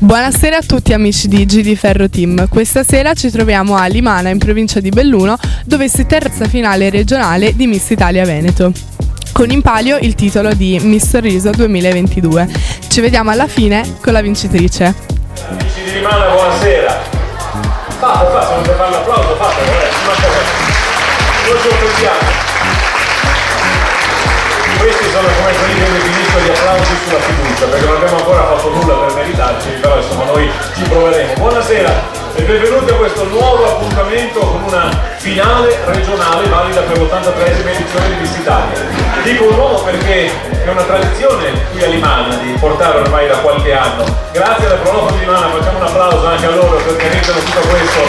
Buonasera a tutti amici di GD Ferro Team. Questa sera ci troviamo a Limana, in provincia di Belluno, dove si terrà la finale regionale di Miss Italia Veneto, con in palio il titolo di Miss Sorriso 2022. Ci vediamo alla fine con la vincitrice. Amici di Limana, buonasera. Fate, se non per fare l'applauso, fate, non ci offendiamo. Questi sono, come io definisco, gli applausi sulla fiducia, perché non abbiamo ancora fatto nulla per meritarci, però insomma noi ci proveremo. Buonasera e benvenuti a questo nuovo appuntamento con una finale regionale valida per l'83esima edizione di Miss Italia. Dico nuovo perché è una tradizione qui a Limana di portare ormai da qualche anno. Grazie alla Proloco di Limana, facciamo un applauso anche a loro perché organizzano tutto questo,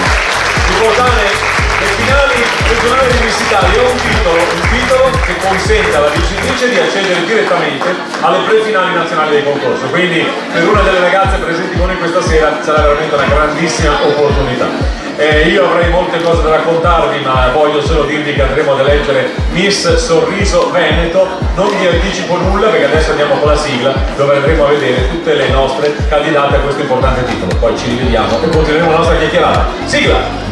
di portare le finali regionali di Miss Italia. Un titolo che consente alla vincitrice di accedere direttamente alle prefinali nazionali del concorso, quindi per una delle ragazze presenti con noi questa sera sarà veramente una grandissima opportunità. Io avrei molte cose da raccontarvi, ma voglio solo dirvi che andremo ad eleggere Miss Sorriso Veneto. Non vi anticipo nulla perché adesso andiamo con la sigla dove andremo a vedere tutte le nostre candidate a questo importante titolo. Poi ci rivediamo e continueremo la nostra chiacchierata. Sigla!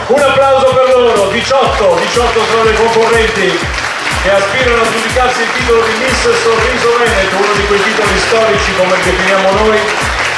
Un applauso per loro, 18 sono le concorrenti che aspirano a giudicarsi il titolo di Miss Sorriso Veneto, uno di quei titoli storici come li definiamo noi,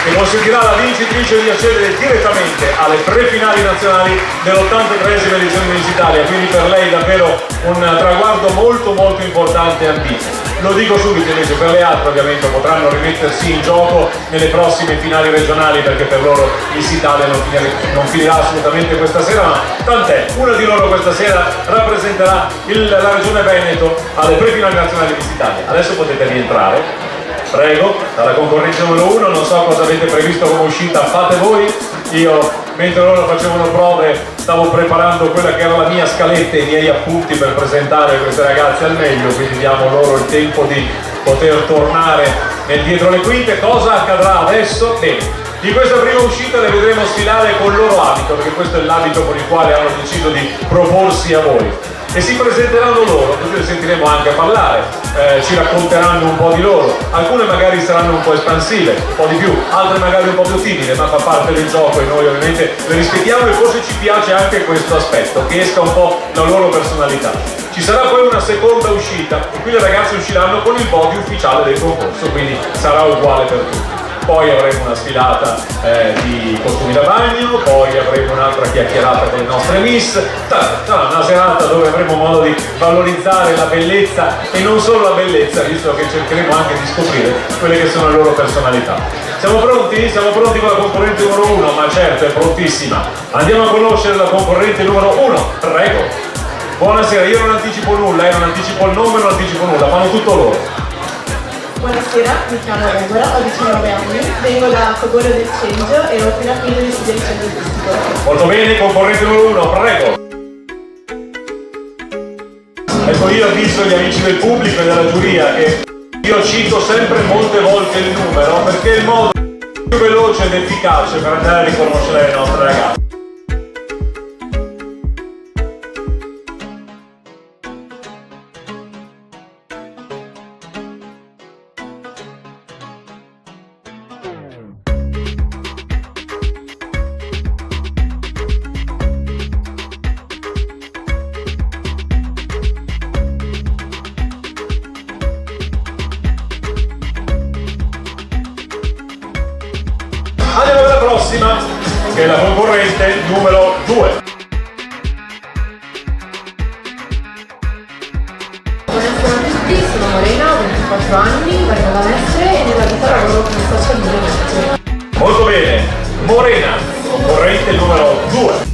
che consentirà alla vincitrice di accedere direttamente alle prefinali nazionali dell'83esima edizione di Miss Italia, quindi per lei davvero un traguardo molto importante e ambizioso. Lo dico subito invece, per le altre ovviamente potranno rimettersi in gioco nelle prossime finali regionali, perché per loro Miss Italia non finirà assolutamente questa sera, ma tant'è, una di loro questa sera rappresenterà la regione Veneto alle prefinali nazionali di Miss Italia. Adesso potete rientrare, prego, dalla concorrente numero 1, non so cosa avete previsto come uscita, fate voi. Io, mentre loro facevano prove, stavo preparando quella che era la mia scaletta e i miei appunti per presentare queste ragazze al meglio, quindi diamo loro il tempo di poter tornare nel dietro le quinte. Cosa accadrà adesso? Bene, in questa prima uscita le vedremo sfilare col loro abito, perché questo è l'abito con il quale hanno deciso di proporsi a voi. E si presenteranno loro, così le sentiremo anche a parlare, ci racconteranno un po' di loro, alcune magari saranno un po' espansive, un po' di più, altre magari un po' più timide, ma fa parte del gioco e noi ovviamente le rispettiamo e forse ci piace anche questo aspetto, che esca un po' la loro personalità. Ci sarà poi una seconda uscita e qui le ragazze usciranno con il podio ufficiale del concorso, quindi sarà uguale per tutti. Poi avremo una sfilata di costumi da bagno, poi avremo un'altra chiacchierata con le nostre miss, sarà una serata dove avremo modo di valorizzare la bellezza e non solo la bellezza, visto che cercheremo anche di scoprire quelle che sono le loro personalità. Siamo pronti? Siamo pronti con la concorrente numero 1? Ma certo, è prontissima. Andiamo a conoscere la concorrente numero 1, prego. Buonasera, io non anticipo nulla, non anticipo il nome, non anticipo nulla, fanno tutto loro. Buonasera, mi chiamo Deborah, ho 19 anni, vengo da Cogolo del Cengio e ho appena finito di studiare il centro artistico. Molto bene, concorrente numero 1, prego. Ecco, io avviso gli amici del pubblico e della giuria che io cito sempre molte volte il numero perché è il modo più veloce ed efficace per andare a riconoscere le nostre ragazze. prossima, che è la concorrente numero 2. Buonasera a tutti, sono Morena, ho 24 anni, vengo da Mestre e nella vita lavoro come social media manager. Molto bene, Morena, concorrente numero 2.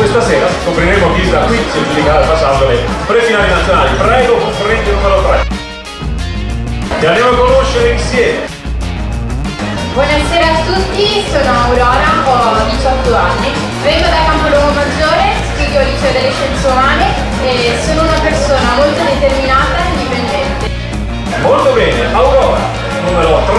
Questa sera scopriremo chi sarà qui a giudicare passando le prefinali nazionali. Prego, concorrente numero 3. Ti andiamo a conoscere insieme. Buonasera a tutti, sono Aurora, ho 18 anni, vengo da Campolongo Maggiore, studio al liceo delle scienze umane e sono una persona molto determinata e indipendente. Molto bene, Aurora, numero 3.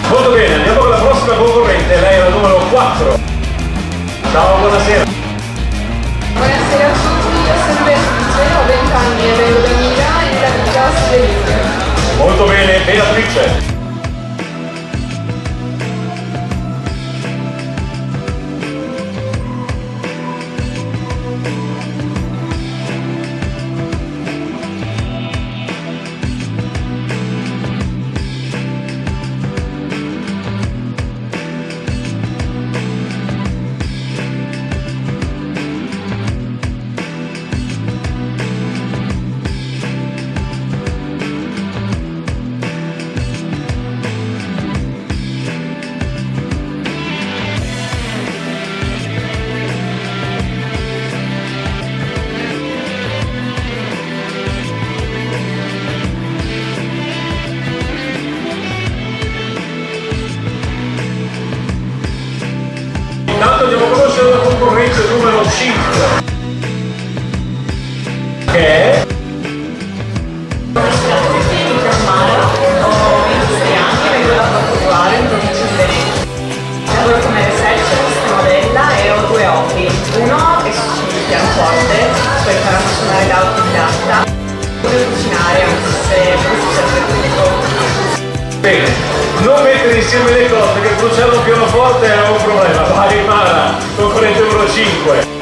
Molto bene, andiamo con la prossima concorrente, lei è la numero 4. Ciao, buonasera. Buonasera a tutti, io sono Beatrice, ho 20 anni e vengo da Mira e nella vita studio lingue. Molto bene, Beatrice. Intanto andiamo a conoscere la concorrente numero 5, che è... Buonasera a tutti, mi chiamo Mara, ho 26 anni, vengo da Portugallo, in provincia di Venezia. Lavoro come receptionist, modella e ho 2 hobby. Uno è il pianoforte, sto imparando a suonare da autodidatta. Voglio cucinare, anche se questo serve tutto. Bene, non mettere insieme le cose, che bruciare un pianoforte è un problema. Vai Mara, concorrente numero 5.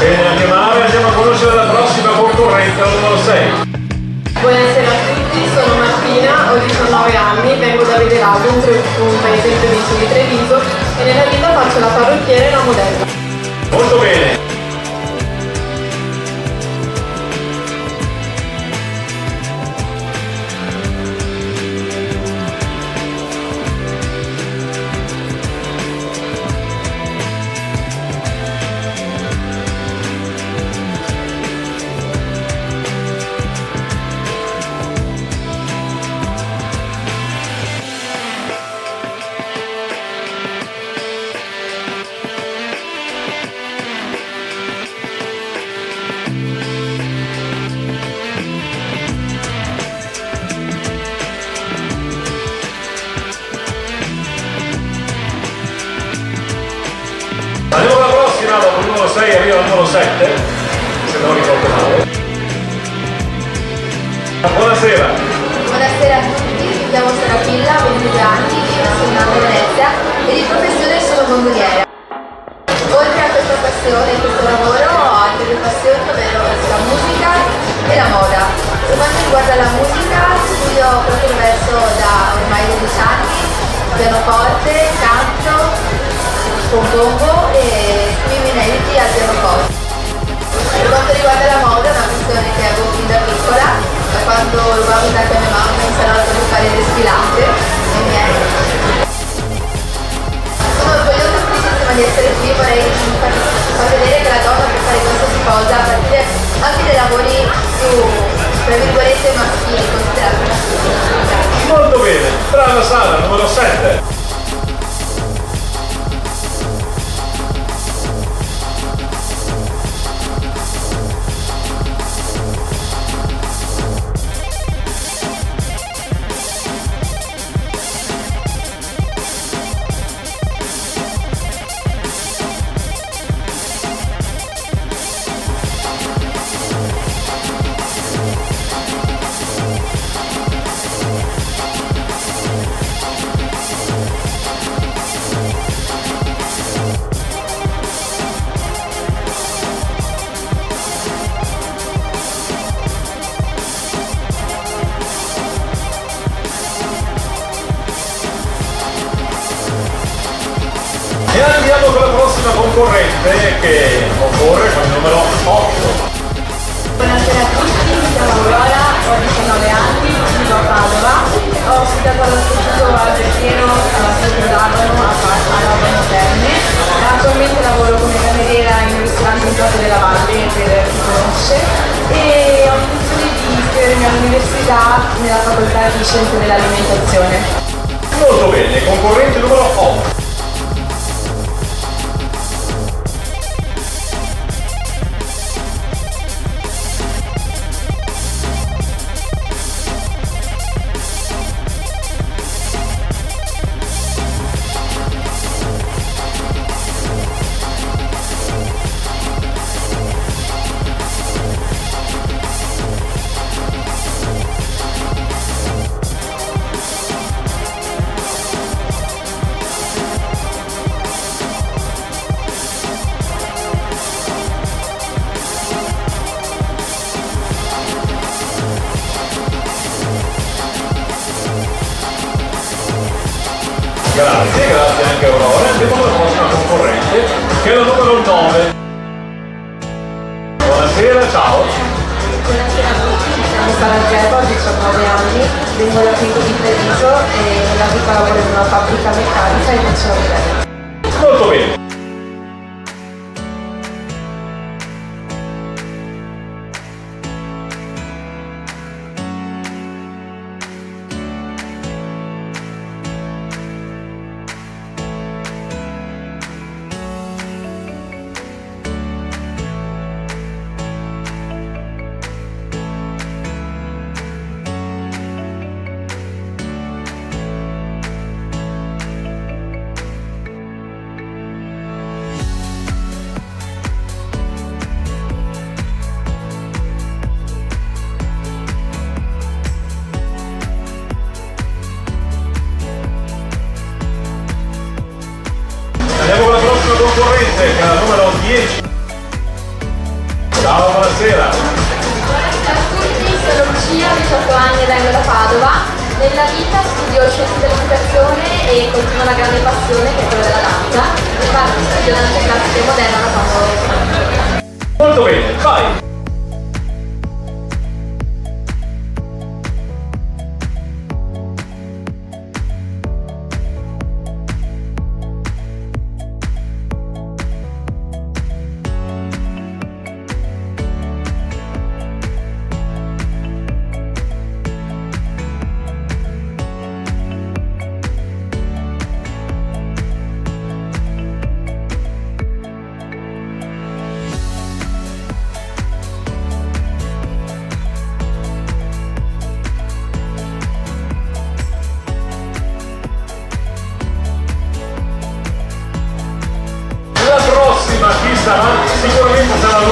Bene, andiamo a conoscere la prossima concorrente, la numero 6. Buonasera a tutti, sono Martina, ho 19 anni, vengo da Vedelago, un paese in provincia di Treviso e nella vita faccio la parrucchiera e la modella. Molto bene. numero 7, se non ricordo male. Buonasera. Buonasera a tutti, mi chiamo Serafilla, ho 22 anni, vivo a Milano, Venezia e di professione sono gondoliera. Oltre a questa passione e questo lavoro ho altre due passioni, ovvero la musica e la moda. Per quanto riguarda la musica, studio proprio verso da ormai 12 anni, pianoforte, canto, compongo e scrivo inediti al pianoforte. Per quanto riguarda la moda è una passione che avevo fin da piccola, da quando rubavo i tacchi a mia mamma in salotto per fare le sfilate ai miei. Sono orgogliosa e felicissima di essere qui, vorrei far vedere che la donna può fare qualsiasi cosa, a partire anche dai lavori più, tra virgolette, maschili, considerati maschili. Molto bene, brava Sara, numero 7. E andiamo con la prossima concorrente che concorre con il numero 8. Buonasera a tutti, mi chiamo Aurora, ho 19 anni, vivo a Padova, ho studiato all'Istituto Albertino alla Sottodarano a Roma Terme e attualmente lavoro come cameriera in un ristorante in Prato della Valle, per chi conosce, e ho intenzione di iscrivermi all'università nella facoltà di Scienze dell'Alimentazione. Molto bene, concorrente numero 8. Grazie anche Aurora. Andiamo alla prossima concorrente, che è la numero 9. Buonasera, ciao. Buonasera a tutti, mi chiamo Sara Geba, ho 19 anni, vengo da Pinco di Treviso e nella vita lavoro in una fabbrica meccanica e faccio la modello. Molto bene. Andiamo con la prossima concorrente, che è la numero 10. Ciao, buonasera. Buonasera a tutti, sono Lucia, ho 18 anni e vengo da Padova. Nella vita studio scienze dell'educazione e coltivo una grande passione che è quella della danza. Infatti studio danza classica e moderna da quando sono piccola. Molto bene, vai.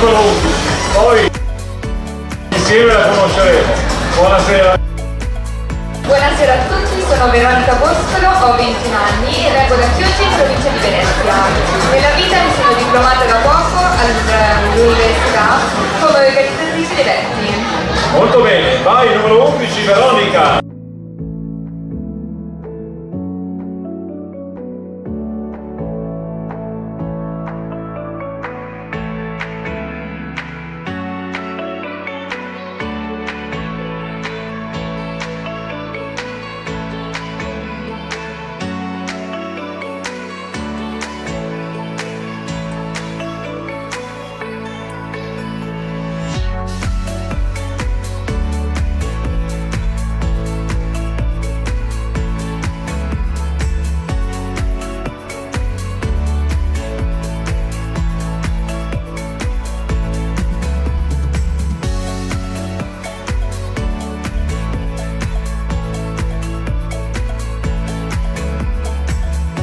numero 11. Poi insieme la conosceremo. Buonasera. Buonasera a tutti, sono Veronica Boscolo, ho 21 anni e vengo da Chioggia in provincia di Venezia. Nella vita mi sono diplomata da poco all'università come organizzatrice di eventi. Molto bene, vai numero 11, Veronica.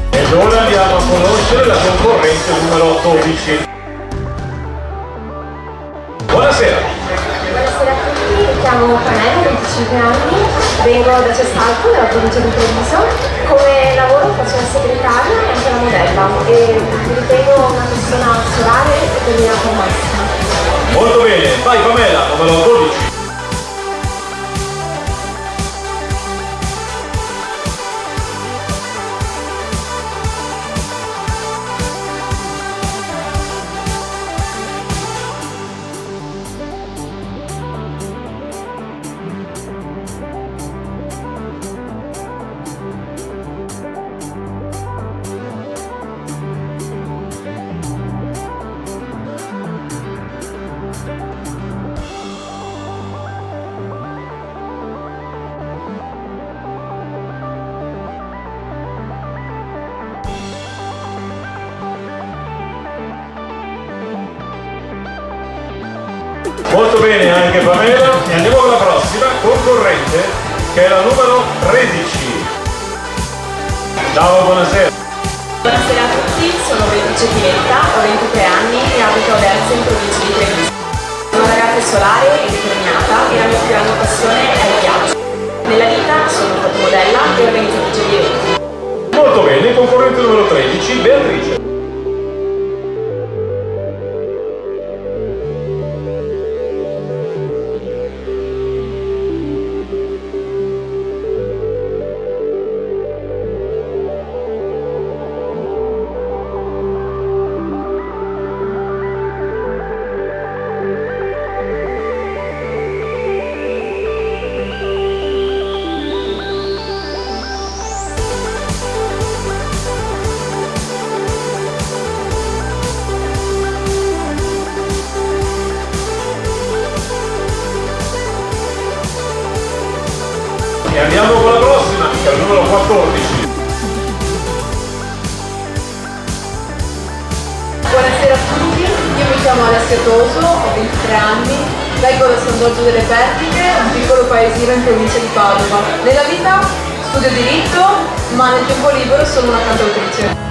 Ed ora andiamo a conoscere la concorrente numero 12. Buonasera. Buonasera a tutti, mi chiamo Pamela, 25 anni, vengo da Cestalco, nella provincia di Treviso. Come lavoro faccio la segretaria e anche la modella e mi ritengo una persona solare e determinata al massimo. Molto bene, vai Pamela, numero 12. Molto bene anche Pamela e andiamo con la prossima concorrente che è la numero 13. Ciao, buonasera. Buonasera a tutti, sono Beatrice Pinetta, ho 23 anni e abito a Verza in provincia di Treviso. Sono una ragazza solare e determinata e la mia più grande passione è il viaggio. Nella vita sono fotomodella e organizzatrice di eventi. Molto bene, concorrente numero 13, Beatrice. E andiamo con la prossima, che è il numero 14. Buonasera a tutti, io mi chiamo Alessia Toso, ho 23 anni, vengo da San Giorgio delle Pertiche, un piccolo paesino in provincia di Padova. Nella vita studio diritto, ma nel tempo libero sono una cantautrice.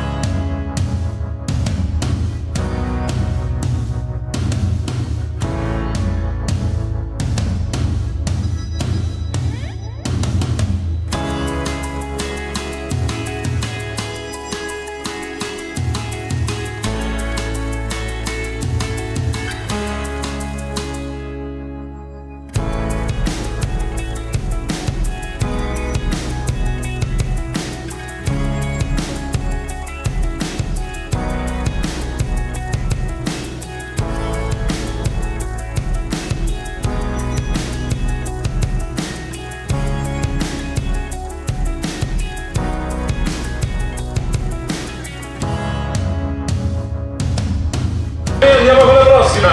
E andiamo con la prossima,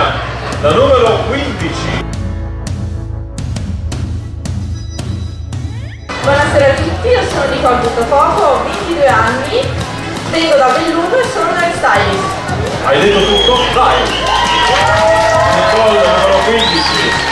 la numero 15. Buonasera a tutti, io sono Nicole Buttafoco, ho 22 anni, vengo da Belluno e sono una stylist. Hai detto tutto? Vai! Nicole, numero 15.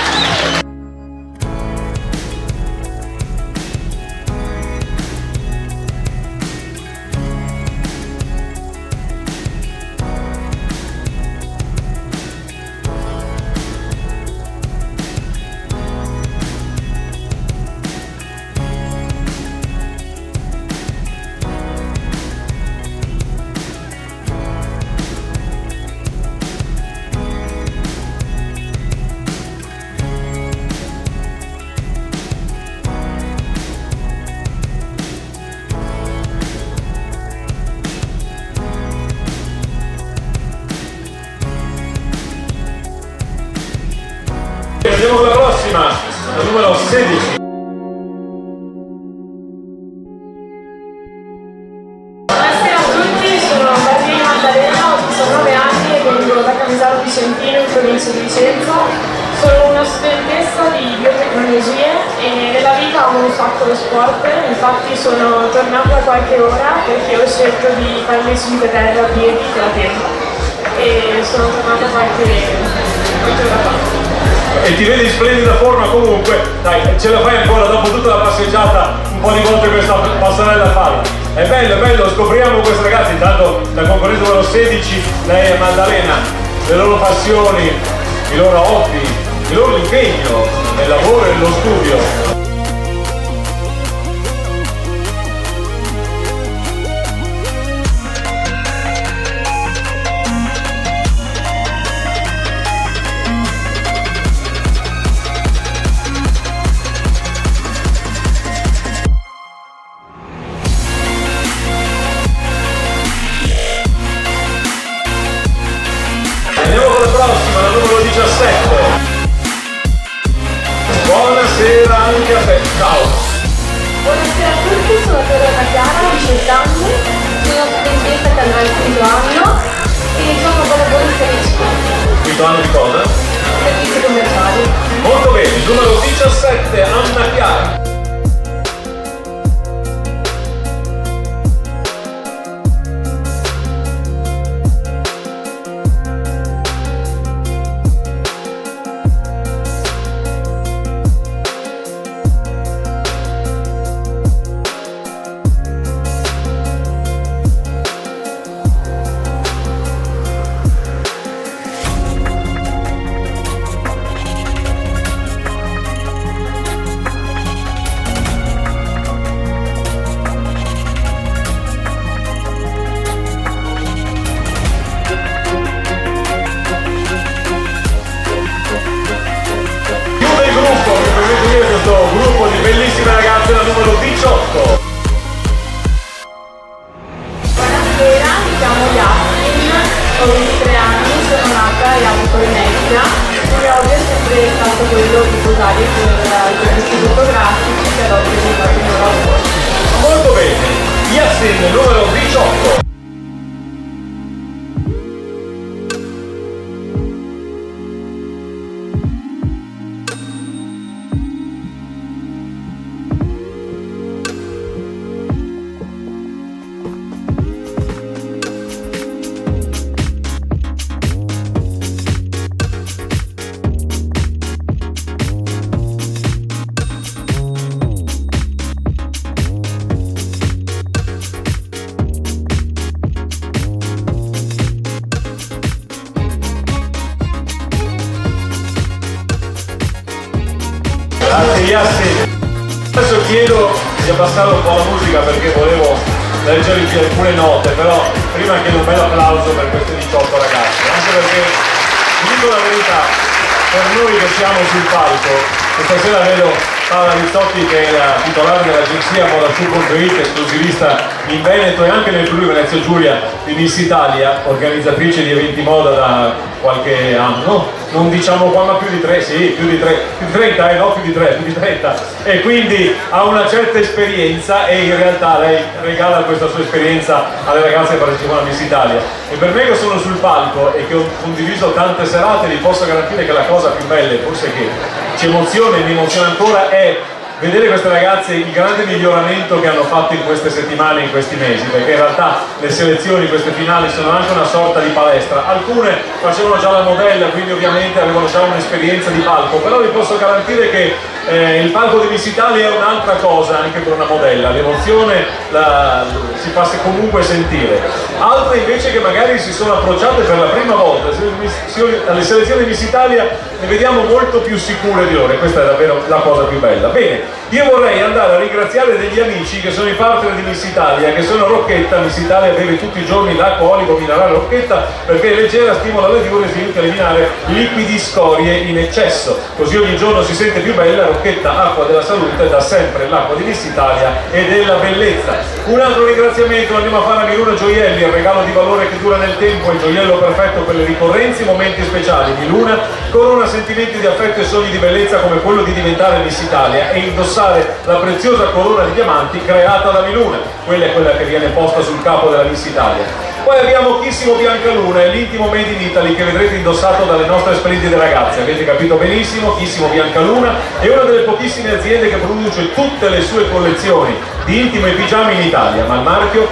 16. Buonasera a tutti, sono Barbina Maddalena, ho 19 anni e vengo da Camisano Vicentino in provincia di Vicenza. Sono una studentessa di biotecnologie e nella vita amo un sacco lo sport, infatti sono tornata da qualche ora perché ho scelto di fare le 5 terre a piedi con la tenda e sono tornata qualche ora fa. E ti vedi in splendida forma comunque, dai, ce la fai ancora dopo tutta la passeggiata, un po' di volte questa passerella a farla. È bello, scopriamo questi ragazzi, intanto la concorrenza numero 16, lei è Maddalena, le loro passioni, i loro hobby, il loro impegno nel lavoro e nello studio. Andiamo con la prossima, la numero 17. Buonasera anche a te, ciao! Buonasera a tutti, sono Teresa Chiara, ho 18 anni, sono studentessa che andrà al quinto anno e sono collaboratrice di Quinto anno di cosa? servizi commerciali. Molto bene, numero 17, Anna Chiara. Gruppo di bellissime ragazze, la numero 18. Buonasera, mi chiamo Yasmin, ho 23 anni, sono nata e abito in Venezia. Il mio hobby è sempre stato quello di posare per i servizi fotografici che ad oggi mi faccio il mio lavoro. Molto bene, Yassin, numero 18. Grazie Yassin. Adesso chiedo di abbassare un po' la musica perché volevo leggervi alcune note, però prima chiedo un bel applauso per queste 18 ragazze, anche perché, vi dico la verità, per noi che siamo sul palco, questa sera vedo Paola Rizzotti che è la titolare dell'agenzia Modashow.it, esclusivista in Veneto e anche nel Friuli Venezia Giulia di Miss Italia, organizzatrice di eventi moda da qualche anno, non diciamo qua ma più di 3, sì, più di 30, no più di 3, più di 30, e quindi ha una certa esperienza e in realtà lei regala questa sua esperienza alle ragazze che partecipano a Miss Italia. E per me che sono sul palco e che ho condiviso tante serate vi posso garantire che la cosa più bella, forse che ci emoziona e mi emoziona ancora, è vedere queste ragazze il grande miglioramento che hanno fatto in queste settimane, in questi mesi, perché in realtà le selezioni, queste finali sono anche una sorta di palestra. Alcune facevano già la modella, quindi ovviamente avevano già un'esperienza di palco, però vi posso garantire che il palco di Miss Italia è un'altra cosa anche per una modella, l'emozione si fa comunque sentire. Altre invece che magari si sono approcciate per la prima volta alle selezioni di Miss Italia ne vediamo molto più sicure di loro e questa è davvero la cosa più bella. Bene, io vorrei andare a ringraziare degli amici che sono i partner di Miss Italia, che sono Rocchetta. Miss Italia beve tutti i giorni l'acqua olivo minerale Rocchetta perché è leggera, stimola le diuresi e aiuta a eliminare liquidi, scorie in eccesso, così ogni giorno si sente più bella. Rocchetta Acqua della Salute dà sempre l'acqua di Miss Italia e della bellezza. Un altro ringraziamento andiamo a fare a Miluna Gioielli, il regalo di valore che dura nel tempo, il gioiello perfetto per le ricorrenze e momenti speciali. Miluna corona sentimenti di affetto e sogni di bellezza come quello di diventare Miss Italia e indossare la preziosa corona di diamanti creata da Miluna. Quella è quella che viene posta sul capo della Miss Italia. Poi abbiamo Chissimo Biancaluna, è l'intimo made in Italy che vedrete indossato dalle nostre splendide ragazze. Avete capito benissimo, Chissimo Biancaluna è una delle pochissime aziende che produce tutte le sue collezioni di intimo e pigiami in Italia, ma il marchio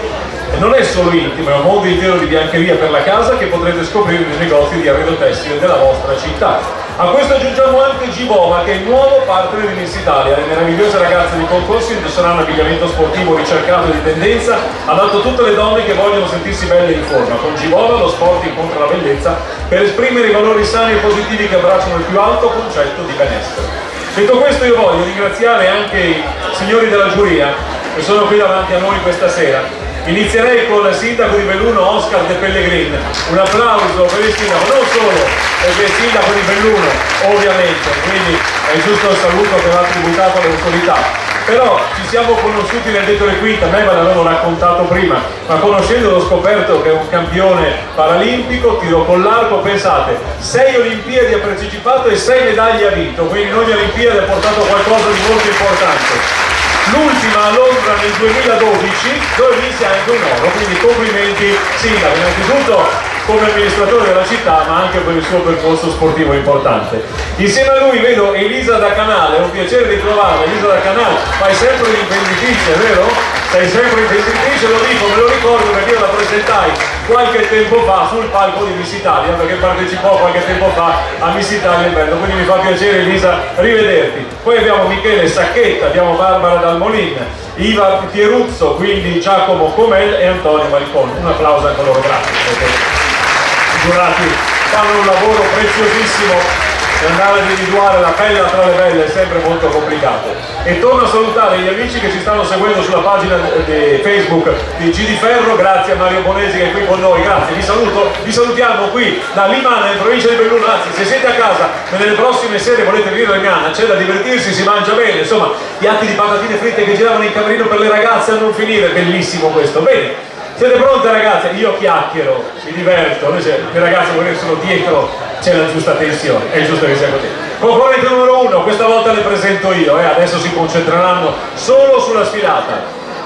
non è solo intimo, è un mondo intero di biancheria per la casa che potrete scoprire nei negozi di arredo tessile della vostra città. A questo aggiungiamo anche Givova, che è il nuovo partner di Miss Italia. Le meravigliose ragazze di concorso indosseranno abbigliamento sportivo ricercato e di tendenza, adatto a tutte le donne che vogliono sentirsi belle e in forma. Con Givova lo sport incontra la bellezza per esprimere i valori sani e positivi che abbracciano il più alto concetto di benessere. Detto questo, io voglio ringraziare anche i signori della giuria che sono qui davanti a noi questa sera. Inizierei con il sindaco di Belluno, Oscar De Pellegrin. Un applauso per il sindaco, non solo perché è il sindaco di Belluno, ovviamente, quindi è giusto il saluto che va tributato alle autorità. Però ci siamo conosciuti nel detto le quinte, a me ve l'avevo raccontato prima, ma conoscendolo ho scoperto che è un campione paralimpico, tiro con l'arco, pensate, 6 Olimpiadi ha partecipato e 6 medaglie ha vinto, quindi in ogni Olimpiade ha portato qualcosa di molto importante. L'ultima a Londra nel 2012 dove vinse anche un oro, quindi complimenti sindaco, innanzitutto come amministratore della città ma anche per il suo percorso sportivo importante. Insieme a lui vedo Elisa da Canale, è un piacere di trovarla. Elisa da Canale, fai sempre l'imprenditrice, vero? Sei sempre imprenditrice, lo dico, me lo ricordo perché io la presentai qualche tempo fa sul palco di Miss Italia, perché partecipò qualche tempo fa a Miss Italia Inverno, quindi mi fa piacere Elisa rivederti. Poi abbiamo Michele Sacchetta, abbiamo Barbara Dalmolin, Iva Pieruzzo, quindi Giacomo Comel e Antonio Malcon. Un applauso anche a loro, grazie, perché i giurati fanno un lavoro preziosissimo. Andare ad individuare la bella tra le belle è sempre molto complicato. E torno a salutare gli amici che ci stanno seguendo sulla pagina di Facebook di G di Ferro, grazie a Mario Bonesi che è qui con noi, grazie, vi saluto, vi salutiamo qui da Limana in provincia di Belluno, anzi se siete a casa nelle prossime sere volete venire a Limana, c'è da divertirsi, si mangia bene, insomma, piatti di patatine fritte che giravano in camerino per le ragazze a non finire, bellissimo questo, bene. Siete pronte ragazze? Io chiacchiero, mi diverto, noi le ragazze magari sono dietro, c'è la giusta tensione, è giusto che sia così. Concorrente numero 1, questa volta le presento io, adesso si concentreranno solo sulla sfilata.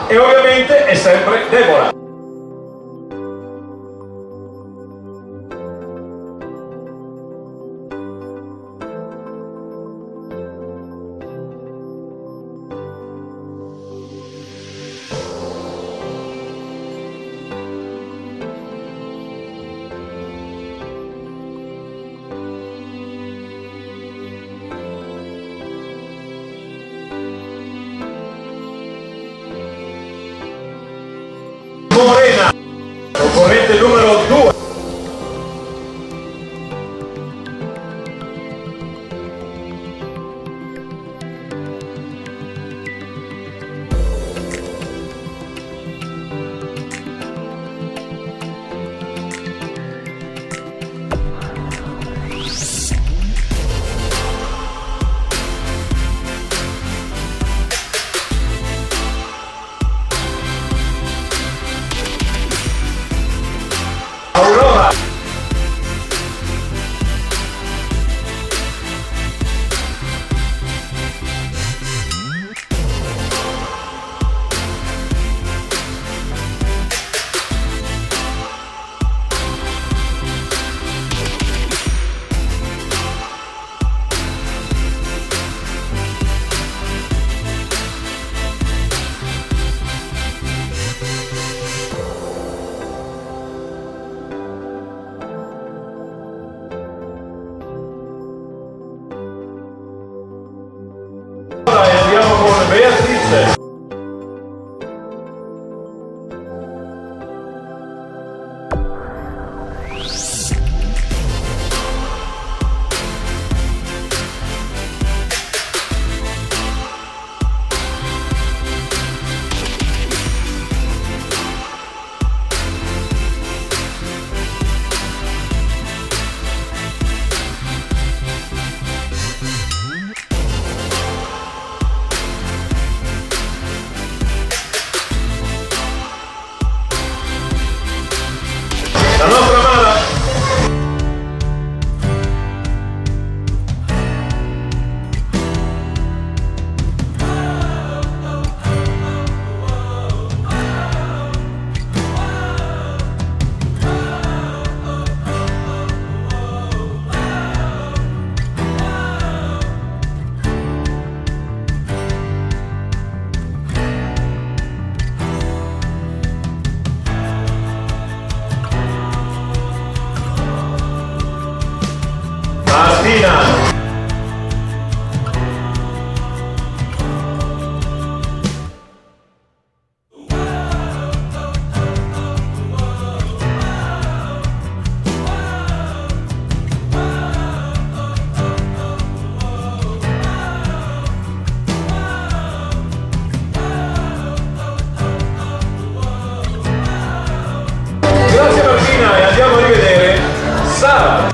E ovviamente è sempre Deborah. Morena, concorrente numero 2. Aurora. Andiamo con Beatrice. Martina. Grazie Martina e andiamo a rivedere Sara.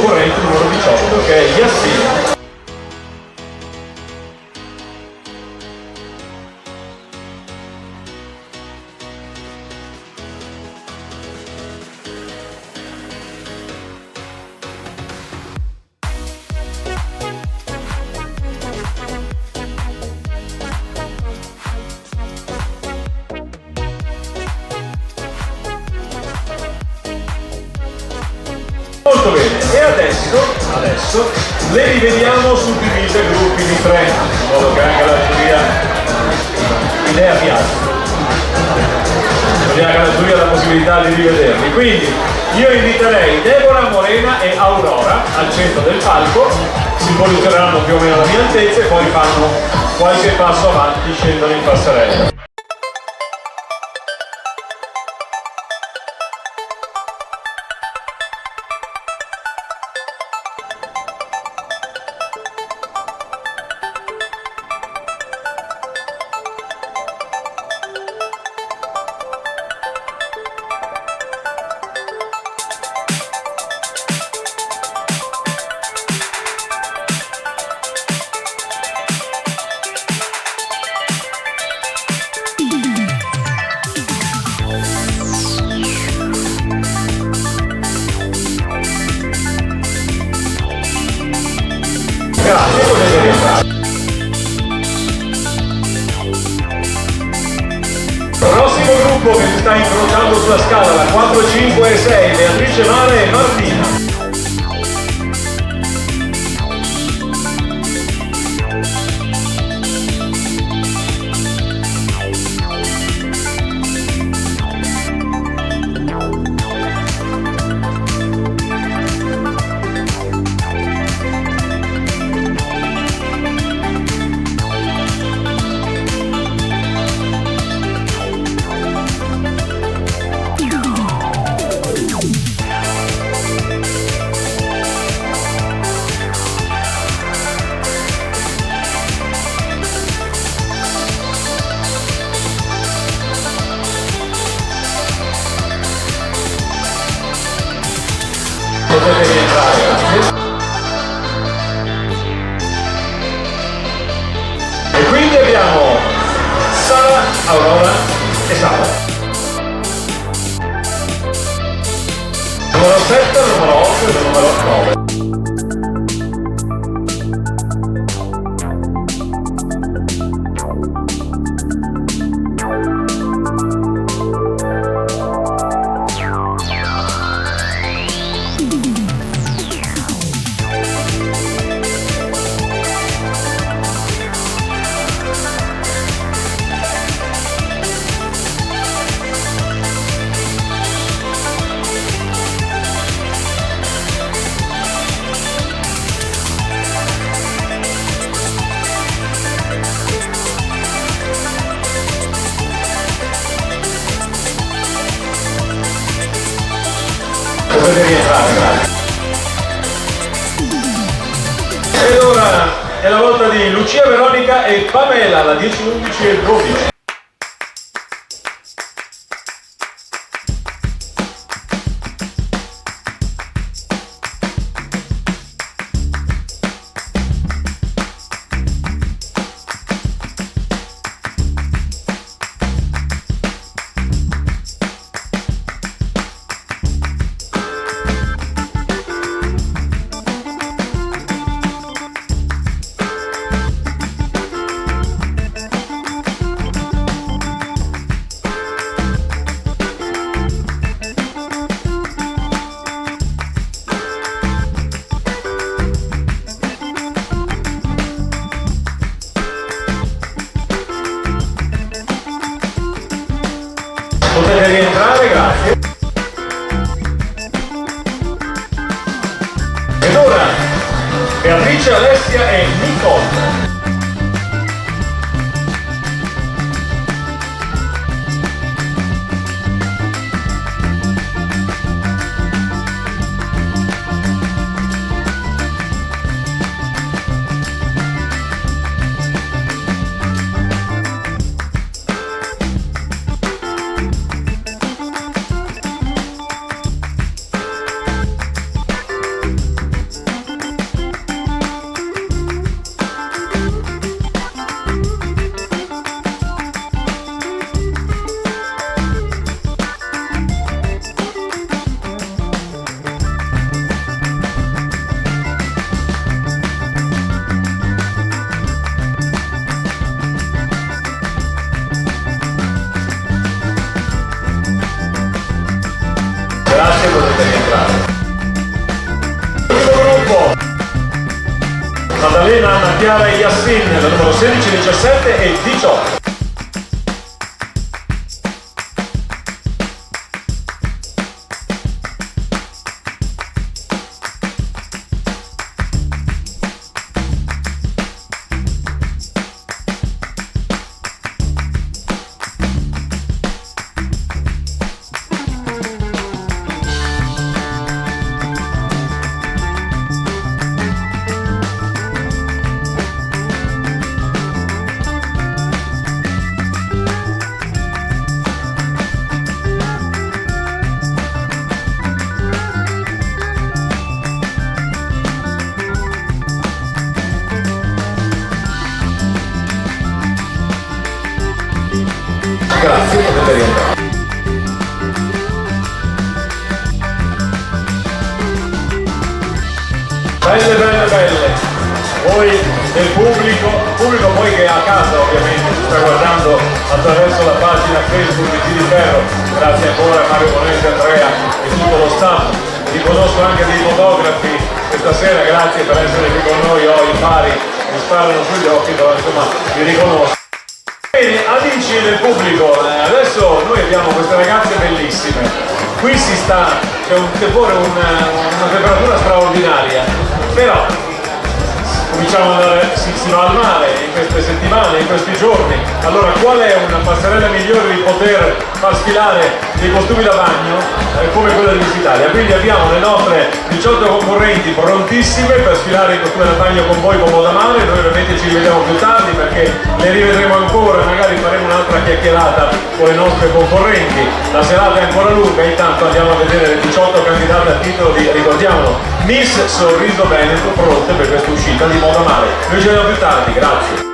concorrente numero 18 che è Yassin. Molto bene, e adesso le rivediamo suddivise a gruppi di 3, in modo che anche la giuria idea piace. Vogliamo che la giuria ha la possibilità di rivederli. Quindi io inviterei Deborah, Morena e Aurora al centro del palco, si posizioneranno più o meno alla mia altezza e poi fanno qualche passo avanti, scendono in passerella. Grazie, potete rientrare. Prossimo gruppo che si sta incrociando sulla scala, la 4, 5 e 6, Beatrice, Mare e Martina. Potete rientrare, grazie. E quindi abbiamo Sara, Aurora e Sara. Numero 7, numero 8 e numero 9. Potete rientrare, grazie. Ed ora è la volta di Lucia, Veronica e Pamela, la 10, 11 e 12. Potete rientrare, grazie. Ed ora Beatrice, Alessia e Nicole. Grazie, potete rientrare. Primo gruppo. Maddalena, Anna Chiara e Yassin, la numero 16, 17 e 18. Grazie, potete rientrare. Belle, belle, belle. Voi del pubblico poi che è a casa ovviamente ci sta guardando attraverso la pagina Facebook di Giri Ferro. Grazie ancora a Mario Bonese, Andrea e tutto lo staff. Vi conosco anche dei fotografi questa sera, grazie per essere qui con noi, ho i pari, mi sparano sugli occhi, però insomma vi riconosco. Bene, amici del pubblico, adesso noi abbiamo queste ragazze bellissime, qui c'è un tepore, una temperatura straordinaria, però cominciamo ad andare, si va al mare in queste settimane, in questi giorni, allora qual è una passerella migliore di poter far sfilare dei costumi da bagno come quella di Miss Italia? Quindi abbiamo le nostre 18 concorrenti prontissime per sfilare in costume da bagno con voi con Moda Mare. Noi ovviamente ci rivediamo più tardi perché le rivedremo ancora, magari faremo un'altra chiacchierata con le nostre concorrenti. La serata è ancora lunga, intanto andiamo a vedere le 18 candidate a titolo di, ricordiamolo, Miss Sorriso Veneto, pronte per questa uscita di Moda Mare. Noi ci vediamo più tardi, grazie.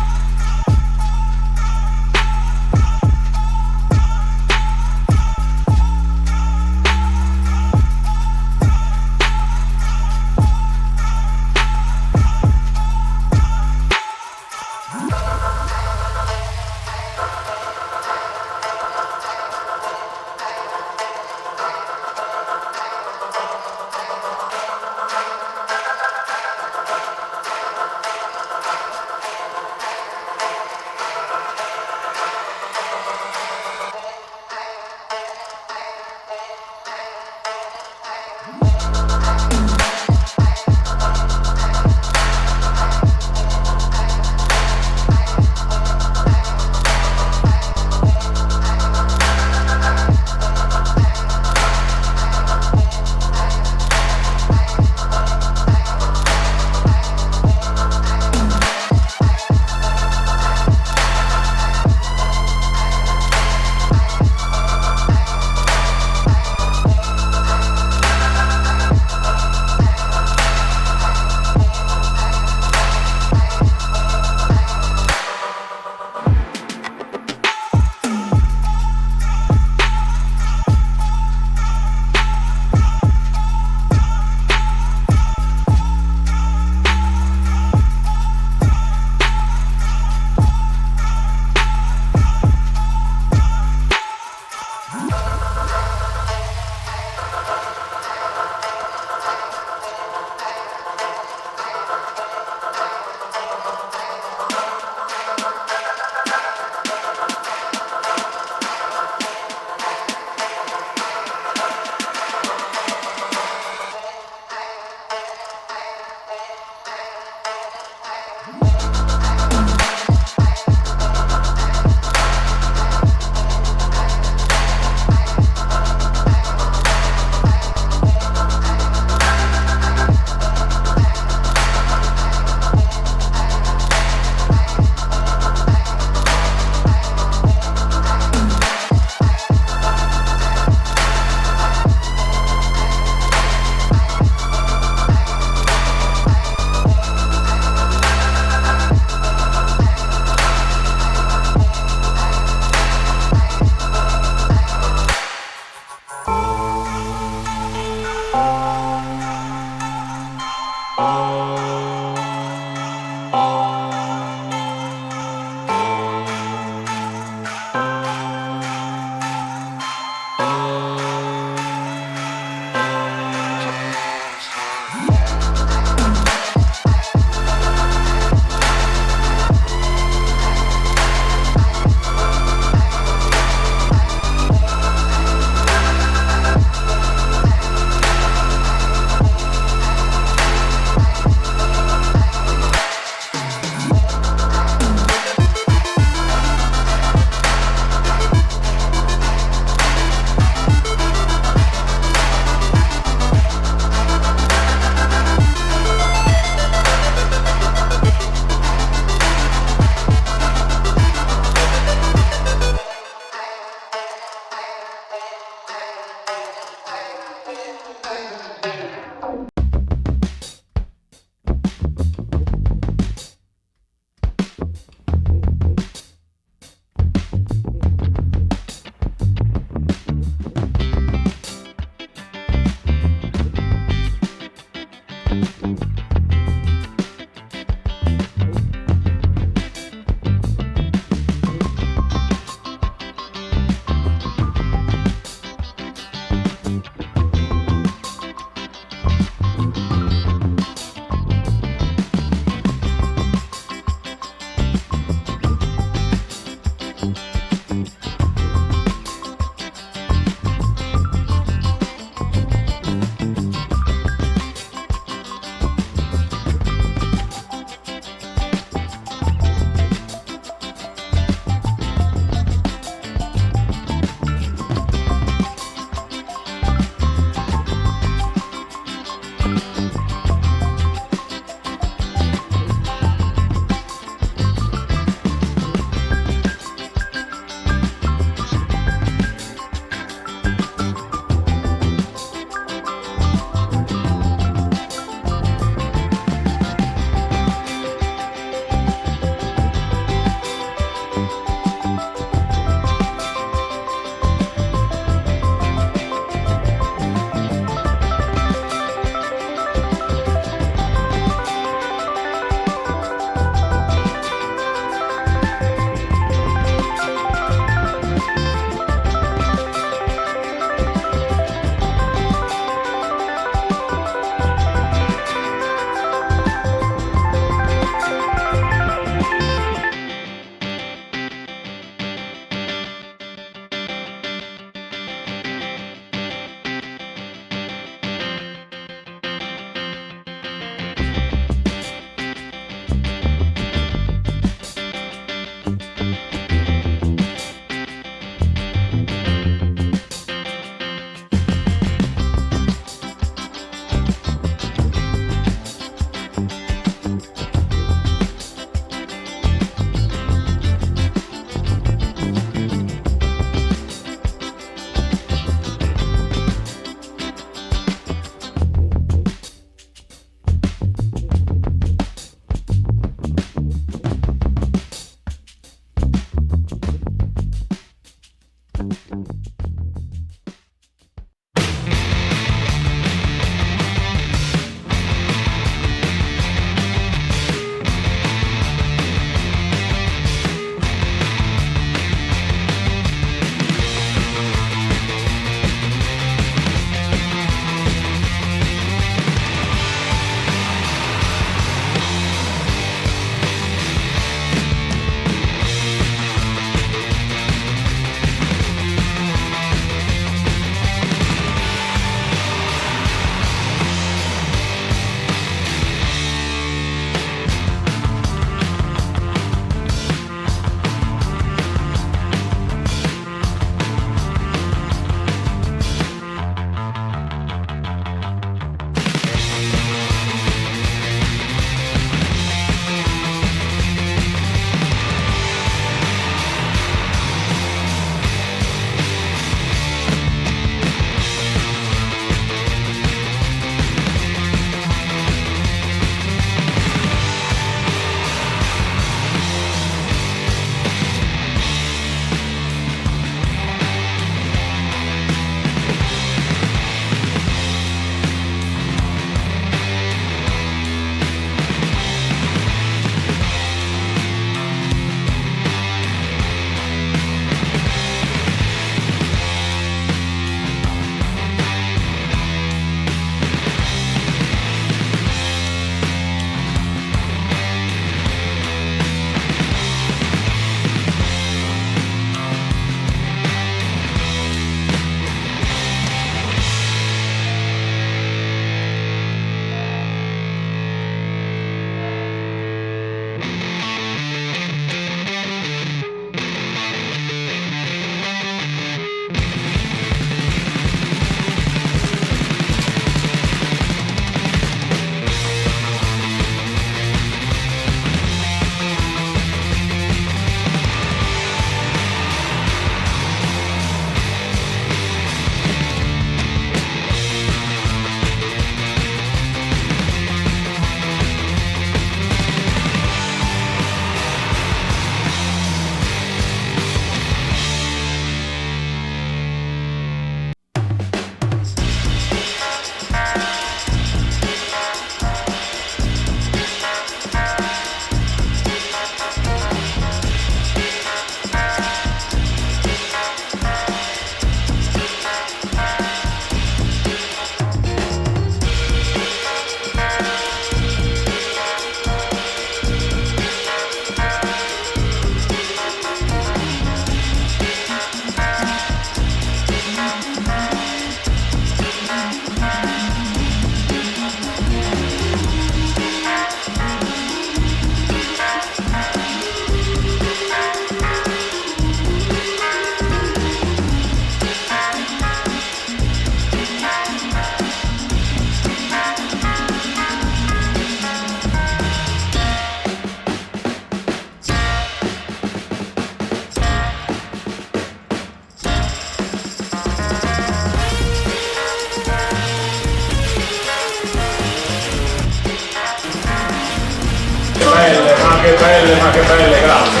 che belle, grazie.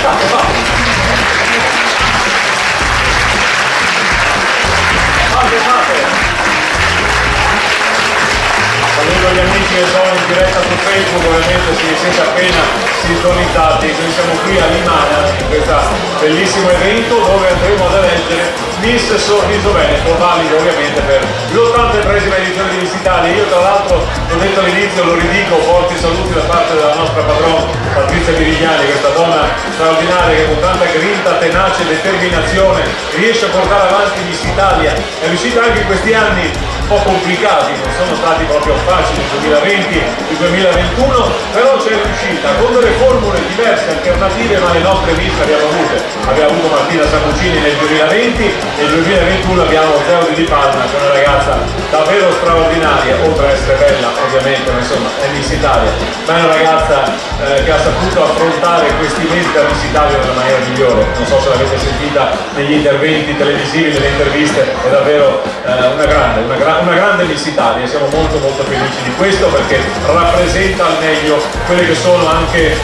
Fate. Saluto gli amici che sono in diretta su Facebook, ovviamente si siete appena sintonizzati, noi siamo qui a Limana in questo bellissimo evento dove andremo ad eleggere Miss Sorriso Veneto, valido ovviamente per l'83esima edizione di Miss Italia. Io tra l'altro, l'ho detto all'inizio, lo ridico, forti saluti da parte della nostra padrona Patrizia Mirigliani, questa donna straordinaria che con tanta grinta, tenacia e determinazione riesce a portare avanti Miss Italia. È riuscita anche in questi anni un po' complicati, non sono stati proprio facili il 2020, il 2021, però c'è riuscita con delle formule diverse, alternative, ma le nostre Miss abbiamo avute. Abbiamo avuto Martina Sambucini nel 2020 e nel 2021 abbiamo Zeo Di Palma, che è una ragazza davvero straordinaria, oltre ad essere bella ovviamente, ma insomma è Miss Italia, ma è una ragazza che ha saputo affrontare questi mesi da Miss Italia nella maniera migliore. Non so se l'avete sentita negli interventi televisivi, nelle interviste, è davvero una grande Miss Italia. Siamo molto felici di questo perché rappresenta al meglio quelli che sono anche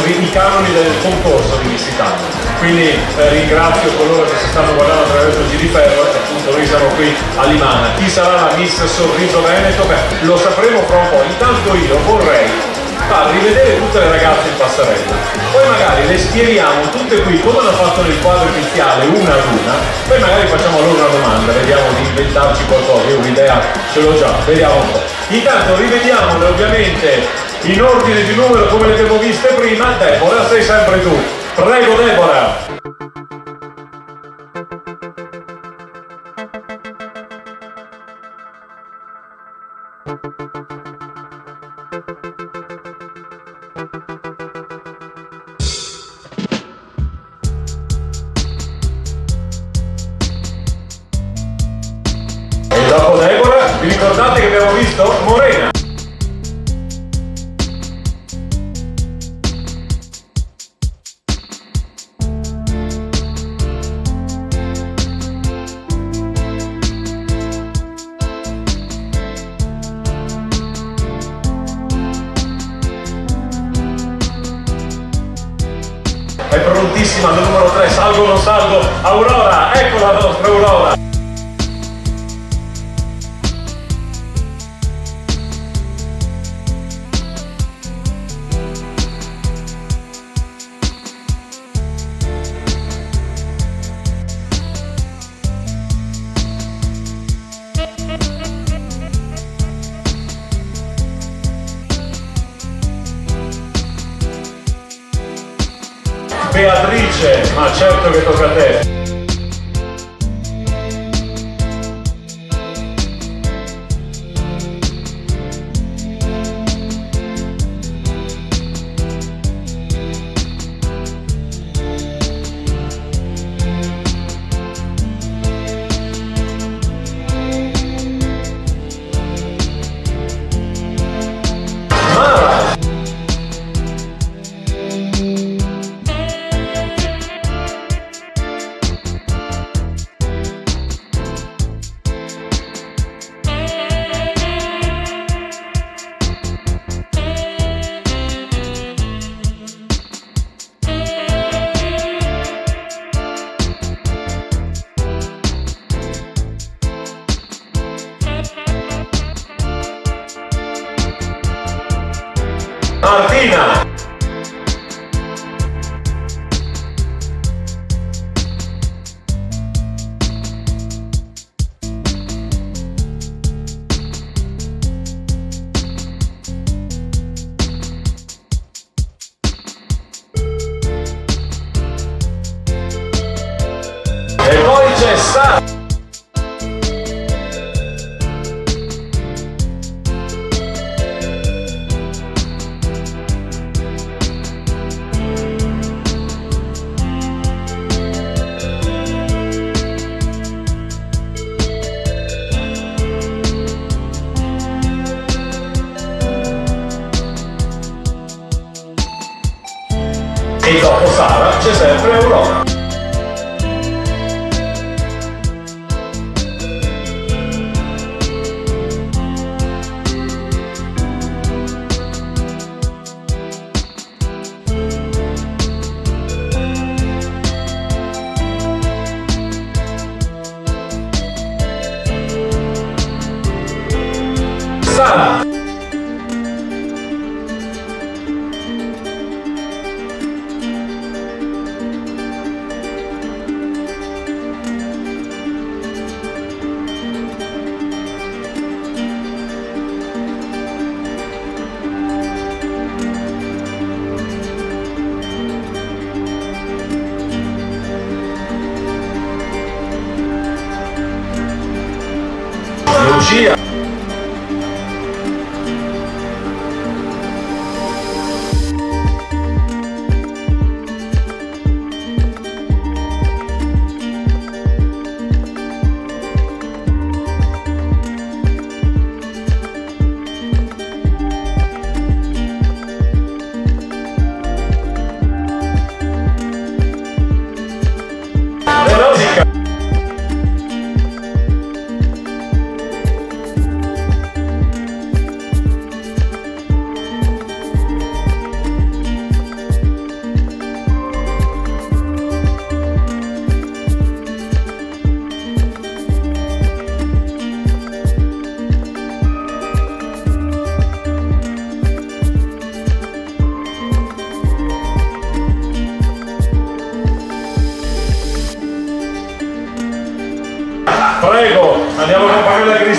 i canoni del concorso di Miss Italia. Quindi ringrazio coloro che si stanno guardando attraverso il Giri Ferro e appunto noi siamo qui a Limana. Chi sarà la Miss Sorriso Veneto? Beh, lo sapremo fra un po'. Intanto io vorrei rivedere tutte le ragazze in passerella, poi magari le schieriamo tutte qui come hanno fatto nel quadro iniziale, una ad una, poi magari facciamo loro una domanda, vediamo di inventarci qualcosa. Io un'idea ce l'ho già, vediamo un po'. Intanto rivediamole ovviamente in ordine di numero come le abbiamo viste prima. Deborah, sei sempre tu, prego Deborah. E dopo Deborah, vi ricordate che abbiamo visto Morena? È prontissima al numero 3, salgo o non salgo, Aurora, ecco la nostra Aurora. Beatrice, ma certo che tocca a te. Mara. Martina. E poi c'è Sara. E dopo Sara c'è sempre Aurora.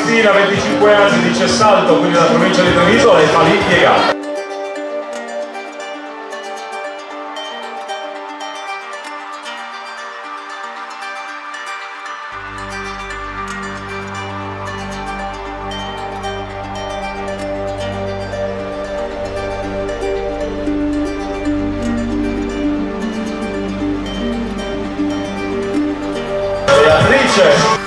Cristina, 25 anni, di Cessalto, quindi dalla provincia di Treviso, e fa l'impiegata. Beatrice.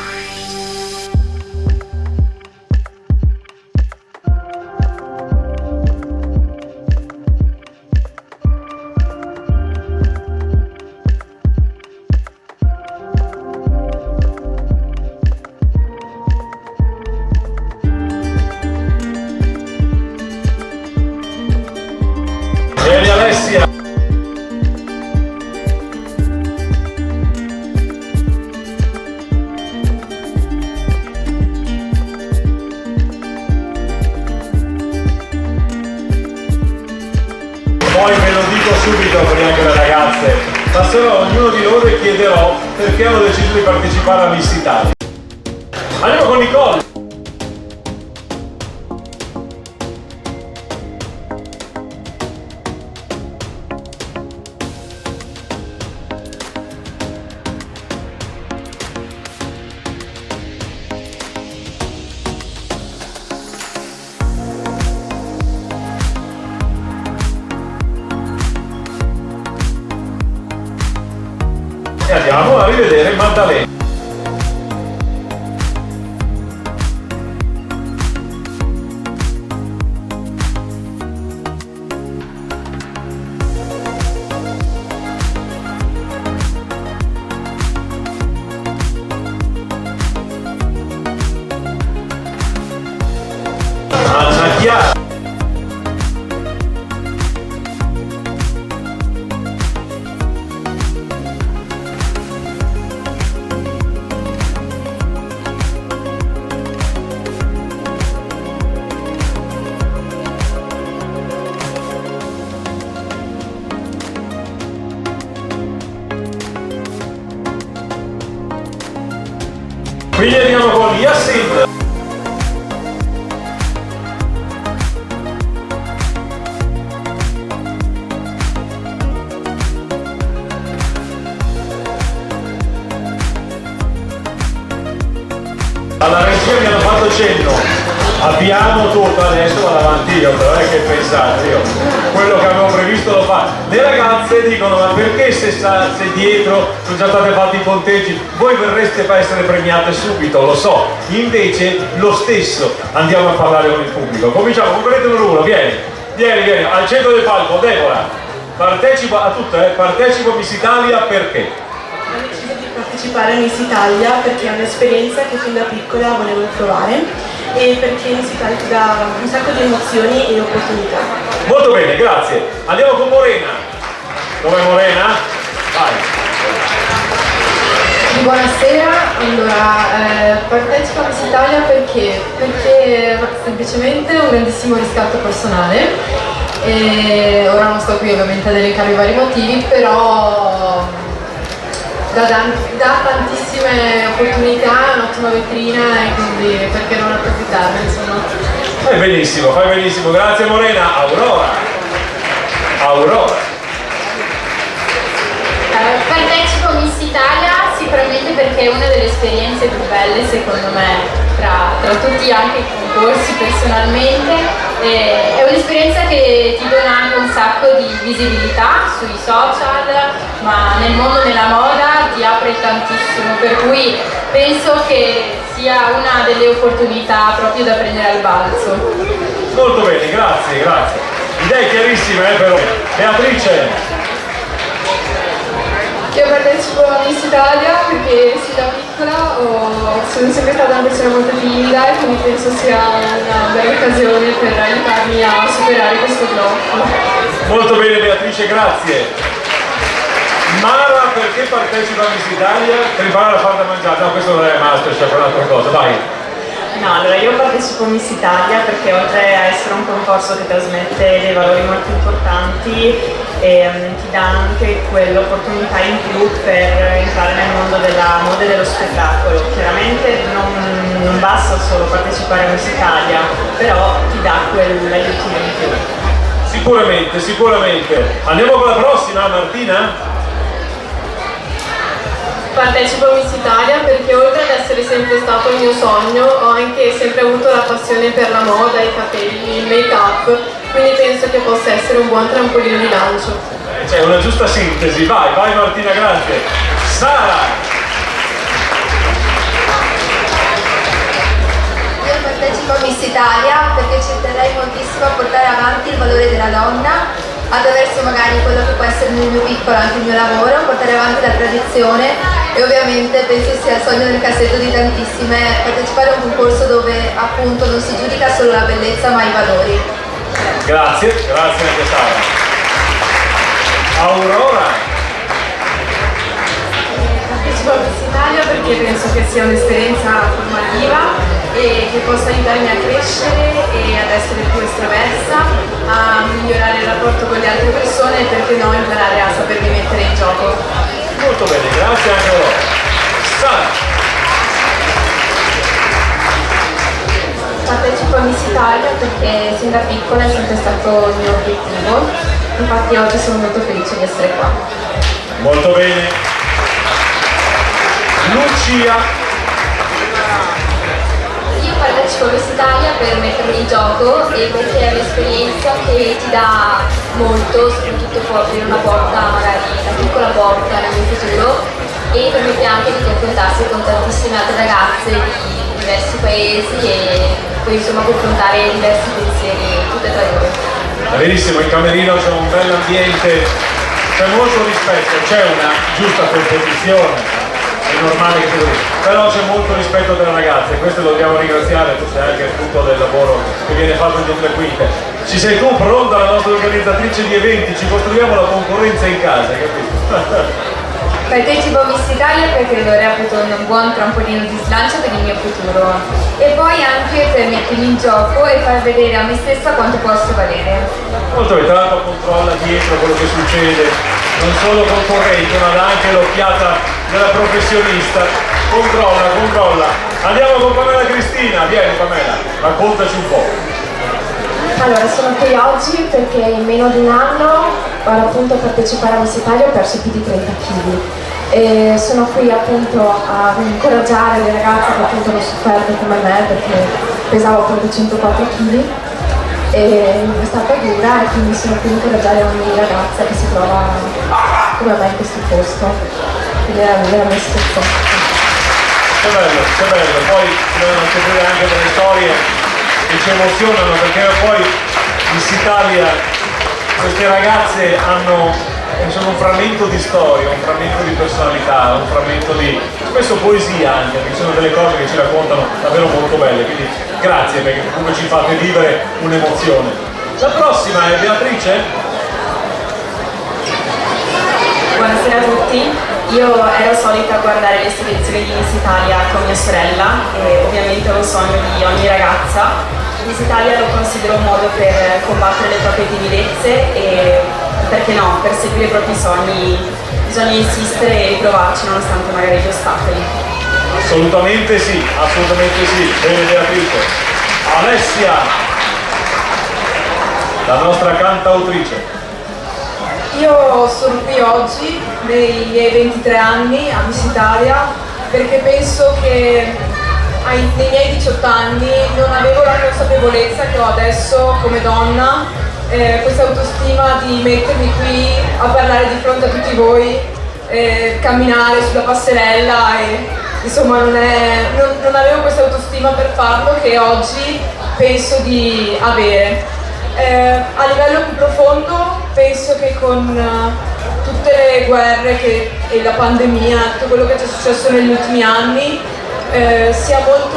E Alessia. Poi ve lo dico subito per anche le ragazze, passerò a ognuno di loro e chiederò perché hanno deciso di partecipare a Miss Italia. Andiamo con Nicole. E andiamo a rivedere Maddalena. Anna Chiara. Quindi andiamo con Yassin. Alla regia mi hanno fatto cenno, abbiamo tutto, adesso vado avanti io, però è che pensate, io quello che avevo previsto lo fa. Le ragazze dicono: ma perché se dietro sono già state fatti i conteggi, voi verreste per essere premiate subito, lo so, invece lo stesso andiamo a parlare con il pubblico. Cominciamo, concorrente numero 1, vieni, al centro del palco, Deborah, partecipa a tutto, partecipo a Miss Italia perché? Ho deciso di partecipare a Miss Italia perché è un'esperienza che fin da piccola volevo provare e perché Miss Italia ti dà un sacco di emozioni e opportunità. Molto bene, grazie. Andiamo con Morena. Dov'è Morena? Vai. Buonasera, allora partecipo a Miss Italia perché semplicemente un grandissimo riscatto personale e ora non sto qui ovviamente ad elencare i vari motivi, però dà tantissime opportunità, un'ottima vetrina e quindi perché non approfittarne, insomma. Fai benissimo, grazie Morena. Aurora. Partecipo a Miss Italia sicuramente perché è una delle esperienze più belle secondo me tra tutti anche i concorsi personalmente. È un'esperienza che ti dona anche un sacco di visibilità sui social, ma nel mondo della moda ti apre tantissimo, per cui penso che sia una delle opportunità proprio da prendere al balzo. Molto bene, grazie. Idee chiarissime però. Beatrice. Io partecipo a Miss Italia perché sin da piccola sono sempre stata una persona molto timida e quindi penso sia una bella occasione per aiutarmi a superare questo blocco. Molto bene Beatrice, grazie. Mara, perché partecipa a Miss Italia? Per imparare a fare da mangiare. No, questo non è Masterchef, è un'altra cosa, vai. No, allora io partecipo a Miss Italia perché oltre a essere un concorso che trasmette dei valori molto importanti e ti dà anche quell'opportunità in più per entrare nel mondo della moda e dello spettacolo. Chiaramente non basta solo partecipare a Miss Italia, però ti dà quell'aiutino in più. Sicuramente, sicuramente. Andiamo con la prossima, Martina? Partecipo a Miss Italia perché oltre ad essere sempre stato il mio sogno, ho anche sempre avuto la passione per la moda, i capelli, il make-up, quindi penso che possa essere un buon trampolino di lancio. C'è una giusta sintesi, vai Martina, grazie. Sara! Io partecipo a Miss Italia perché ci terrei moltissimo a portare avanti il valore della donna, attraverso magari quello che può essere nel mio piccolo anche il mio lavoro, portare avanti la tradizione e ovviamente penso sia il sogno del cassetto di tantissime partecipare a un concorso dove appunto non si giudica solo la bellezza ma i valori. Grazie anche Sara. Aurora? Partecipo a Miss Italia perché penso che sia un'esperienza formativa e che possa aiutarmi a crescere e ad essere più estroversa, a migliorare il rapporto con le altre persone e perché no imparare a sapermi mettere in gioco. Molto bene, grazie anche a loro. Sara? Partecipo a Miss Italia perché sin da piccola è sempre stato il mio obiettivo, infatti oggi sono molto felice di essere qua. Molto bene. Lucia? Io partecipo a Miss Italia per mettermi in gioco e perché è un'esperienza che ti dà molto, soprattutto può aprire una porta, magari una piccola porta nel mio futuro e permette anche di confrontarsi con tantissime altre ragazze di diversi paesi e poi insomma confrontare diversi pensieri tutte tra loro. Benissimo, in camerino c'è un bel ambiente, c'è molto rispetto, c'è una giusta competizione. È normale che sia così, però c'è molto rispetto delle ragazze e questo lo dobbiamo ringraziare, questo è anche il frutto del lavoro che viene fatto dietro le quinte. Ci sei tu pronta, la nostra organizzatrice di eventi, ci costruiamo la concorrenza in casa, hai capito? Partecipo a Miss Italia perché lo reputo un buon trampolino di slancio per il mio futuro e poi anche per mettermi in gioco e far vedere a me stessa quanto posso valere. Molto bene, tra l'altro controlla dietro quello che succede, non solo concorrente, ma dà anche l'occhiata della professionista. Controlla. Andiamo con Pamela Cristina, vieni Pamela, raccontaci un po'. Allora, sono qui oggi perché in meno di un anno vado appunto a partecipare a Miss Italia, ho perso più di 30 kg e sono qui appunto a incoraggiare le ragazze che appunto hanno sofferto come me perché pesavo appunto 104 kg e è stata dura e quindi sono qui a incoraggiare ogni ragazza che si trova come me in questo posto, quindi è la mia istruzione. Che bello, poi dobbiamo scoprire anche delle storie che ci emozionano perché poi Miss Italia, queste ragazze sono un frammento di storia, un frammento di personalità, un frammento di spesso poesia anche, perché sono delle cose che ci raccontano davvero molto belle, quindi grazie perché comunque ci fate vivere un'emozione. La prossima è Beatrice. Buonasera a tutti, io ero solita guardare le selezioni di Miss Italia con mia sorella e ovviamente è un sogno di ogni ragazza. Miss Italia lo considero un modo per combattere le proprie timidezze e perché no, per seguire i propri sogni bisogna insistere e provarci nonostante magari gli ostacoli. Assolutamente sì, bene Beatrice. Alessia, la nostra cantautrice. Io sono qui oggi, nei miei 23 anni, a Miss Italia, perché penso che nei miei 18 anni non avevo la consapevolezza che ho adesso come donna, questa autostima di mettermi qui a parlare di fronte a tutti voi, camminare sulla passerella e insomma non avevo questa autostima per farlo che oggi penso di avere. A livello più profondo penso che con tutte le guerre e la pandemia, tutto quello che ci è successo negli ultimi anni, sia molto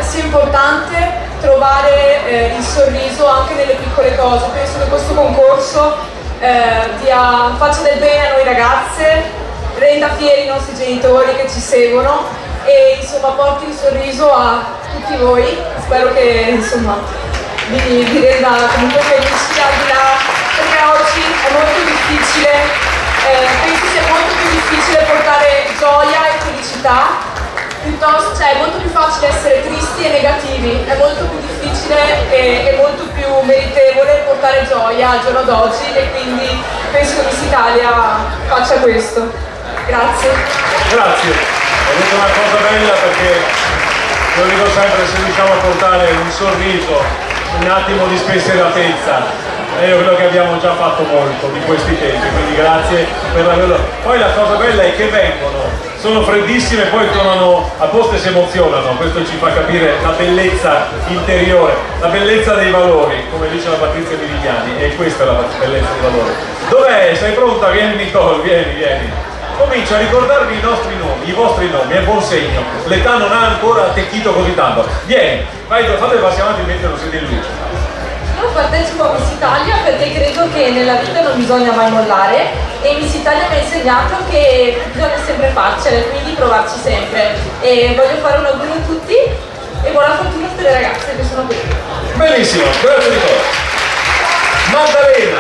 sia importante trovare il sorriso anche nelle piccole cose. Penso che questo concorso faccia del bene a noi ragazze, renda fieri i nostri genitori che ci seguono e insomma porti il sorriso a tutti voi. Spero che insomma vi renda comunque felici al di là perché oggi è molto difficile, penso sia molto più difficile portare gioia e felicità, piuttosto, cioè è molto più facile essere tristi e negativi, è molto più difficile e molto più meritevole portare gioia al giorno d'oggi, e quindi penso che Miss Italia faccia questo. Grazie. Grazie, hai detto una cosa bella, perché io dico sempre, se riusciamo a portare un sorriso, un attimo di spensieratezza, e io credo che abbiamo già fatto molto di questi tempi, quindi grazie per la... Poi la cosa bella è che vengono, sono freddissime, poi tornano a posto e si emozionano. Questo ci fa capire la bellezza interiore, la bellezza dei valori, come dice la Patrizia Mirigliani, e questa è la bellezza dei valori. Dov'è? Sei pronta? Vieni Nicole, vieni. Comincia a ricordarvi i nostri nomi, i vostri nomi, è buon segno. L'età non ha ancora attecchito così tanto. Vieni, vai, fate passi avanti mentre non siete in luce. Io partecipo a Miss Italia perché credo che nella vita non bisogna mai mollare, e Miss Italia mi ha insegnato che bisogna sempre farcela, quindi provarci sempre. E voglio fare un augurio a tutti e buona fortuna a tutte le ragazze che sono qui. Benissimo, grazie Nicola. Maddalena,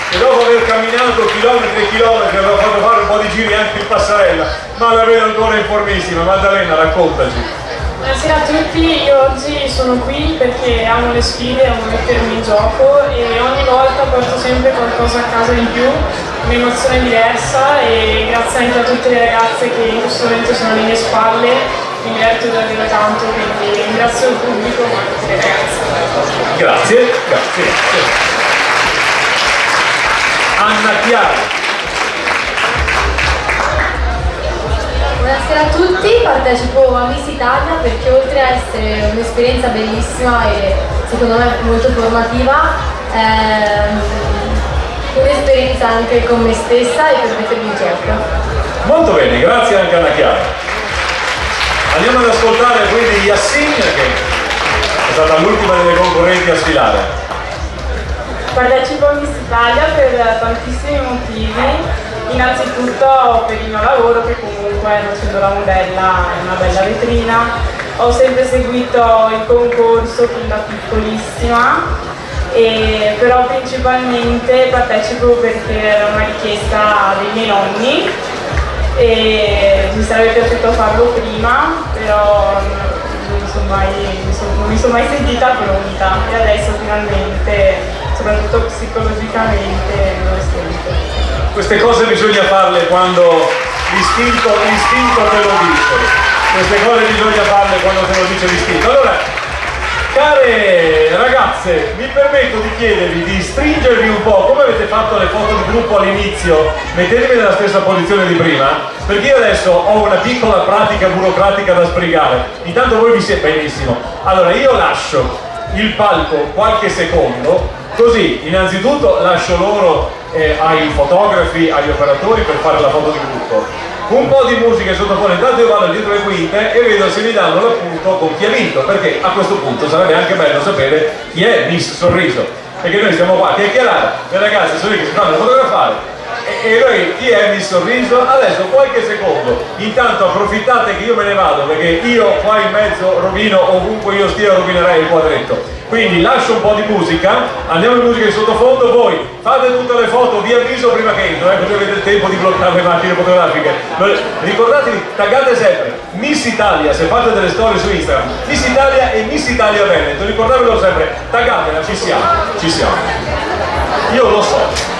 che dopo aver camminato chilometri e chilometri, avevo fatto fare un po' di giri anche in passerella, ma la vedo ancora informissima. Maddalena, raccontaci. Buonasera a tutti, io oggi sono qui perché amo le sfide, amo mettermi in gioco, e ogni volta porto sempre qualcosa a casa in più, un'emozione diversa, e grazie anche a tutte le ragazze che in questo momento sono alle mie spalle, mi diverto davvero tanto, quindi ringrazio il pubblico ma anche le ragazze. Grazie. Anna Chiara. Buonasera a tutti, partecipo a Miss Italia perché oltre a essere un'esperienza bellissima e secondo me molto formativa, è un'esperienza anche con me stessa e per mettermi in gioco. Molto bene, grazie anche Anna Chiara. Andiamo ad ascoltare quindi Yassin, che è stata l'ultima delle concorrenti a sfilare. Partecipo a Miss Italia per tantissimi motivi. Innanzitutto per il mio lavoro, che comunque facendo la modella è una bella vetrina. Ho sempre seguito il concorso fin da piccolissima, però principalmente partecipo perché era una richiesta dei miei nonni e mi sarebbe piaciuto farlo prima, però non mi sono mai sentita pronta, e adesso finalmente, soprattutto psicologicamente, me lo sento. Queste cose bisogna farle quando l'istinto te lo dice. Queste cose bisogna farle quando te lo dice l'istinto. Allora, care ragazze, mi permetto di chiedervi di stringervi un po', come avete fatto le foto di gruppo all'inizio, mettetevi nella stessa posizione di prima, perché io adesso ho una piccola pratica burocratica da sbrigare. Intanto voi vi siete benissimo. Allora, io lascio il palco qualche secondo, così innanzitutto lascio loro ai fotografi, agli operatori per fare la foto di gruppo. Un po' di musica sottofondo, intanto io vado dietro le quinte e vedo se mi danno l'appunto con chi ha vinto, perché a questo punto sarebbe anche bello sapere chi è Miss Sorriso, perché noi stiamo qua a chiacchierare, le ragazze sono lì che si fanno fotografare e noi chi è Miss Sorriso? Adesso qualche secondo, intanto approfittate che io me ne vado, perché io qua in mezzo rovino, ovunque io stia rovinerei il quadretto. Quindi lascio un po' di musica, andiamo in musica di sottofondo, voi fate tutte le foto, vi avviso prima che entro, così avete il tempo di bloccare le macchine fotografiche. Ricordatevi, taggate sempre Miss Italia, se fate delle storie su Instagram, Miss Italia e Miss Italia Veneto, ricordatevelo sempre, taggatela, ci siamo. Io lo so.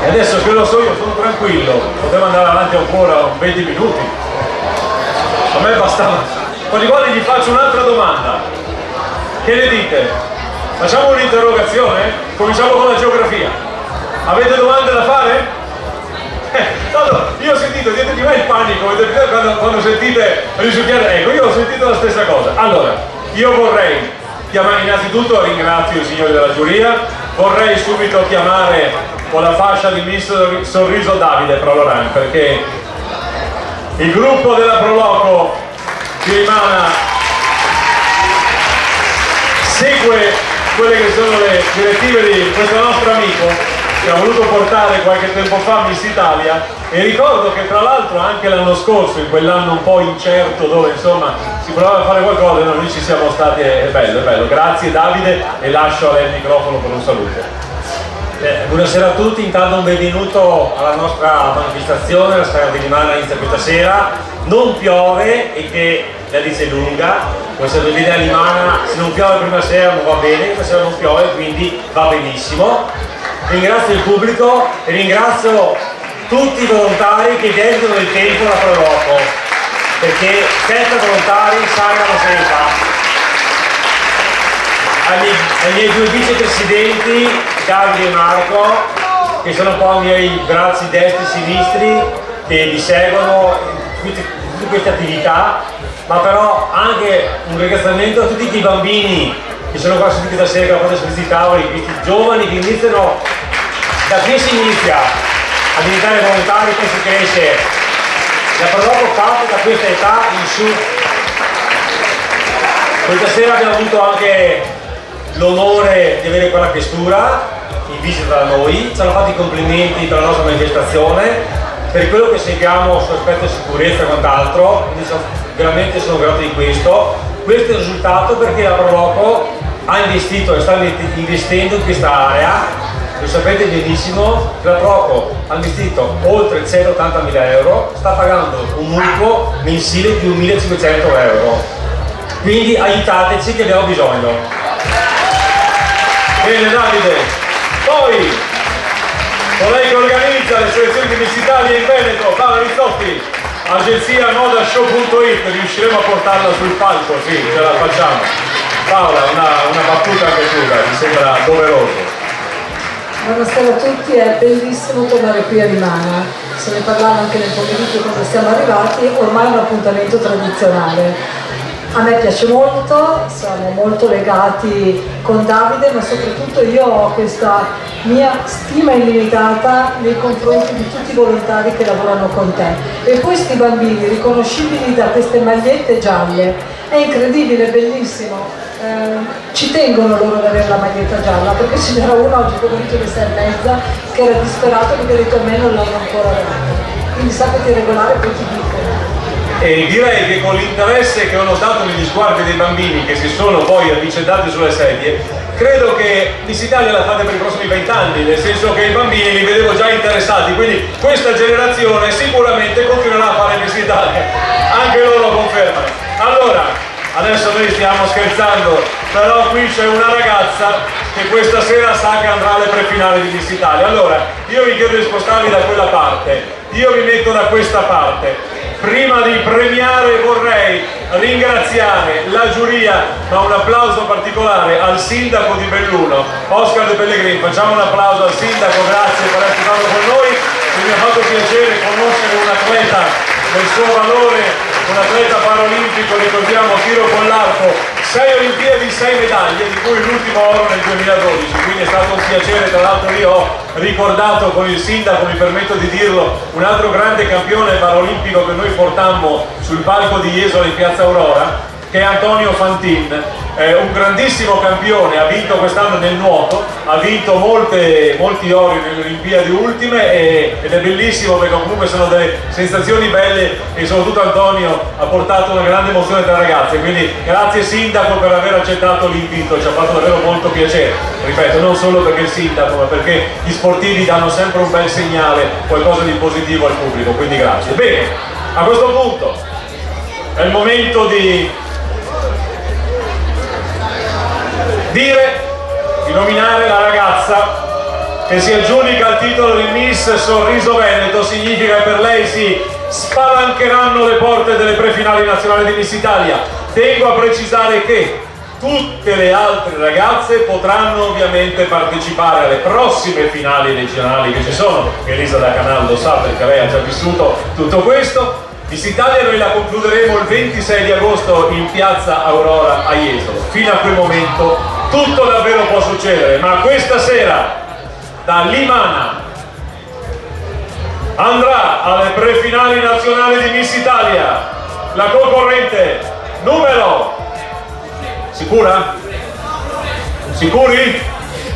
E adesso che lo so io sono tranquillo, potevo andare avanti ancora 20 minuti. A me bastava. Con i quali gli faccio un'altra domanda. Che ne dite? Facciamo un'interrogazione? Cominciamo con la geografia. Avete domande da fare? Allora, io ho sentito dietro di me il panico, quando sentite risucchiare, ecco, io ho sentito la stessa cosa. Allora, io vorrei chiamare, innanzitutto ringrazio i signori della giuria, vorrei subito chiamare con la fascia di Miss Sorriso Davide Proloran, perché il gruppo della Proloco di Rimana segue quelle che sono le direttive di questo nostro amico che ha voluto portare qualche tempo fa Miss Italia, e ricordo che tra l'altro anche l'anno scorso, in quell'anno un po' incerto dove insomma si provava a fare qualcosa, noi ci siamo stati, è bello, grazie Davide, e lascio a lei il microfono per un saluto. Buonasera a tutti, intanto un benvenuto alla nostra manifestazione, la Sagra di Limana inizia questa sera, non piove e che la dice lunga, come sapete bene a Limana se non piove prima sera non va bene, questa sera non piove quindi va benissimo. Ringrazio il pubblico e ringrazio tutti i volontari che dedicano del tempo alla Proloco, perché senza volontari Sagra non se ne fa. Ai miei due vicepresidenti Davide e Marco, che sono un po' i miei bracci destri e sinistri, che mi seguono in tutte queste attività, ma però anche un ringraziamento a tutti i bambini che sono qua seduti stasera a questi tavoli, questi giovani che iniziano, da qui si inizia a diventare volontari, poi si cresce. La Proloco parte da questa età in su. Questa sera abbiamo avuto anche l'onore di avere quella questura in visita da noi, ci hanno fatto i complimenti per la nostra manifestazione, per quello che seguiamo sull'aspetto sicurezza e quant'altro, quindi veramente sono grato di questo. Questo è il risultato perché la Proloco ha investito e sta investendo in questa area. Lo sapete benissimo che la Proloco ha investito oltre 180.000 euro, sta pagando un mutuo mensile di 1.500 euro, quindi aiutateci che abbiamo bisogno. Bene Davide, poi colei che organizza le selezioni di Miss Italia in Veneto, Paola Rizzotti, agenzia modashow.it, riusciremo a portarla sul palco? Sì, ce la facciamo. Paola, una battuta anche tu, mi sembra doveroso. Buonasera a tutti, è bellissimo tornare qui a Limana, se ne parlava anche nel pomeriggio quando siamo arrivati, ormai è un appuntamento tradizionale. A me piace molto, siamo molto legati con Davide, ma soprattutto io ho questa mia stima illimitata nei confronti di tutti i volontari che lavorano con te. E poi sti bambini riconoscibili da queste magliette gialle, è incredibile, è bellissimo. Ci tengono loro ad avere la maglietta gialla, perché ce n'era uno oggi pomeriggio alle 6:30 che era disperato perché ha detto a me non l'hanno ancora data. Quindi sapete regolare, poi ti dicono. E direi che con l'interesse che ho notato negli sguardi dei bambini che si sono poi avvicendati sulle sedie, credo che Miss Italia la fate per i prossimi 20 anni, nel senso che i bambini li vedevo già interessati, quindi questa generazione sicuramente continuerà a fare Miss Italia, anche loro confermano. Allora, adesso noi stiamo scherzando, però qui c'è una ragazza che questa sera sa che andrà alle prefinali di Miss Italia. Allora, io vi chiedo di spostarvi da quella parte, io vi metto da questa parte. Prima di premiare vorrei ringraziare la giuria, ma un applauso particolare al sindaco di Belluno, Oscar De Pellegrini. Facciamo un applauso al sindaco, grazie per essere stato con noi. Mi ha fatto piacere conoscere un atleta del suo valore, un atleta paralimpico, ricordiamo, tiro con l'arco, 6 Olimpiadi, 6 medaglie, di cui l'ultimo oro nel 2012, quindi è stato un piacere. Tra l'altro io ho ricordato con il sindaco, mi permetto di dirlo, un altro grande campione paralimpico che noi portammo sul palco di Jesolo in Piazza Aurora, che è Antonio Fantin, un grandissimo campione, ha vinto quest'anno nel nuoto, ha vinto molti ori nelle Olimpiadi ultime ed è bellissimo perché comunque sono delle sensazioni belle e soprattutto Antonio ha portato una grande emozione tra le ragazze, quindi grazie sindaco per aver accettato l'invito, ci ha fatto davvero molto piacere, ripeto, non solo perché il sindaco ma perché gli sportivi danno sempre un bel segnale, qualcosa di positivo al pubblico, quindi grazie. Bene, a questo punto è il momento di nominare la ragazza che si aggiudica il titolo di Miss Sorriso Veneto. Significa che per lei si spalancheranno le porte delle prefinali nazionali di Miss Italia. Tengo a precisare che tutte le altre ragazze potranno ovviamente partecipare alle prossime finali regionali che ci sono. Elisa da Canal lo sa perché lei ha già vissuto tutto questo. Miss Italia noi la concluderemo il 26 di agosto in Piazza Aurora a Jesolo. Fino a quel momento tutto davvero può succedere, ma questa sera da Limana andrà alle prefinali nazionali di Miss Italia la concorrente numero, sicura? Sicuri?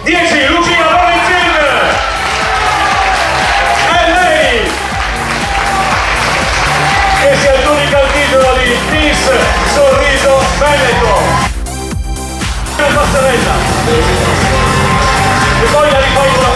10, Lucia Lorenzin! È lei che si aggiudica il titolo di Miss Sorriso Veneto. Una passerella e poi la rifai con la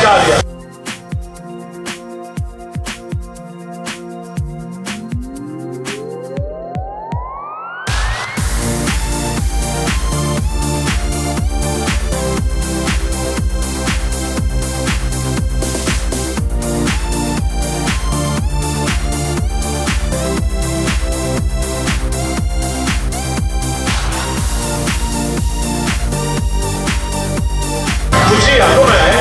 Italia. Lucia, com'è?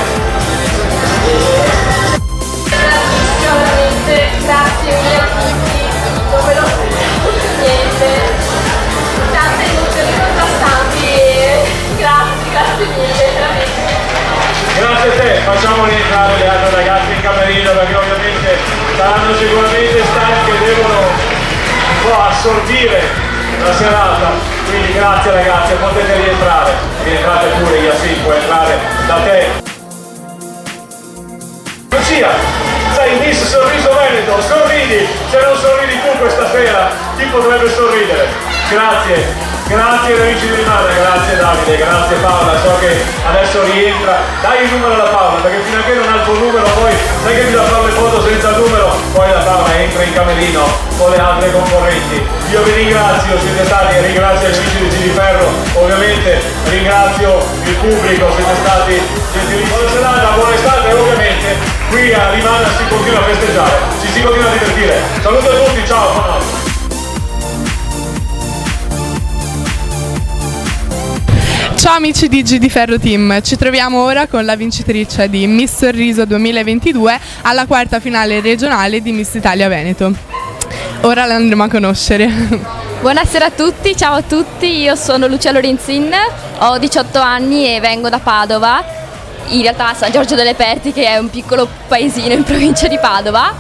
Veramente grazie mille a tutti, non me lo niente, tante emozioni contrastanti e grazie mille, veramente. Grazie a te, facciamo rientrare le altre ragazze in camerino perché ovviamente saranno sicuramente stanche e devono un po' assorbire la serata, quindi grazie ragazze, potete rientrate pure, Yasin può entrare da te. Lucia, sei Miss Sorriso Veneto, sorridi, se non sorridi tu questa sera, chi potrebbe sorridere? Grazie. Grazie amici di Rimana, grazie Davide, grazie Paola, so che adesso rientra, dai il numero alla Paola perché fino a che non ha il tuo numero poi sai che bisogna fare le foto senza il numero, poi la Paola entra in camerino con le altre concorrenti. Io vi ringrazio, siete stati, ringrazio gli amici di Giliferro, ovviamente ringrazio il pubblico, siete stati gentili. Buona serata, buona estate e ovviamente qui a Rimana si continua a festeggiare, ci si continua a divertire. Saluto a tutti, ciao, buonanotte. Ciao amici di G di Ferro Team, ci troviamo ora con la vincitrice di Miss Sorriso 2022 alla quarta finale regionale di Miss Italia Veneto. Ora la andremo a conoscere. Buonasera a tutti, ciao a tutti, io sono Lucia Lorenzin, ho 18 anni e vengo da Padova, in realtà San Giorgio delle Perti che è un piccolo paesino in provincia di Padova.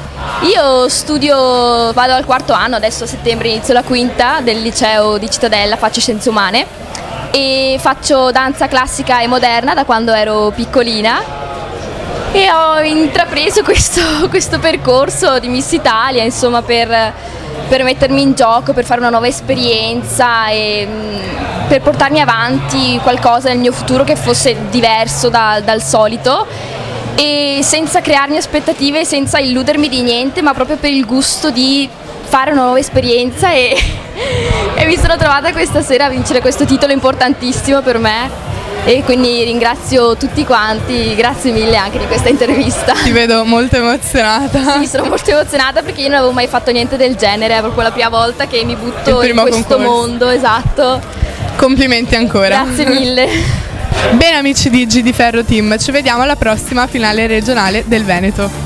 Io studio, vado al quarto anno, adesso a settembre inizio la quinta del liceo di Cittadella, faccio scienze umane e faccio danza classica e moderna da quando ero piccolina e ho intrapreso questo percorso di Miss Italia, insomma, per mettermi in gioco, per fare una nuova esperienza e per portarmi avanti qualcosa nel mio futuro che fosse diverso dal solito e senza crearmi aspettative, senza illudermi di niente, ma proprio per il gusto di fare una nuova esperienza e mi sono trovata questa sera a vincere questo titolo importantissimo per me e quindi ringrazio tutti quanti, grazie mille anche di questa intervista. Ti vedo molto emozionata. Sì, sono molto emozionata perché io non avevo mai fatto niente del genere, è proprio la prima volta che mi butto in questo mondo, esatto. Complimenti ancora. Grazie mille. Bene amici di G di Ferro Team, ci vediamo alla prossima finale regionale del Veneto.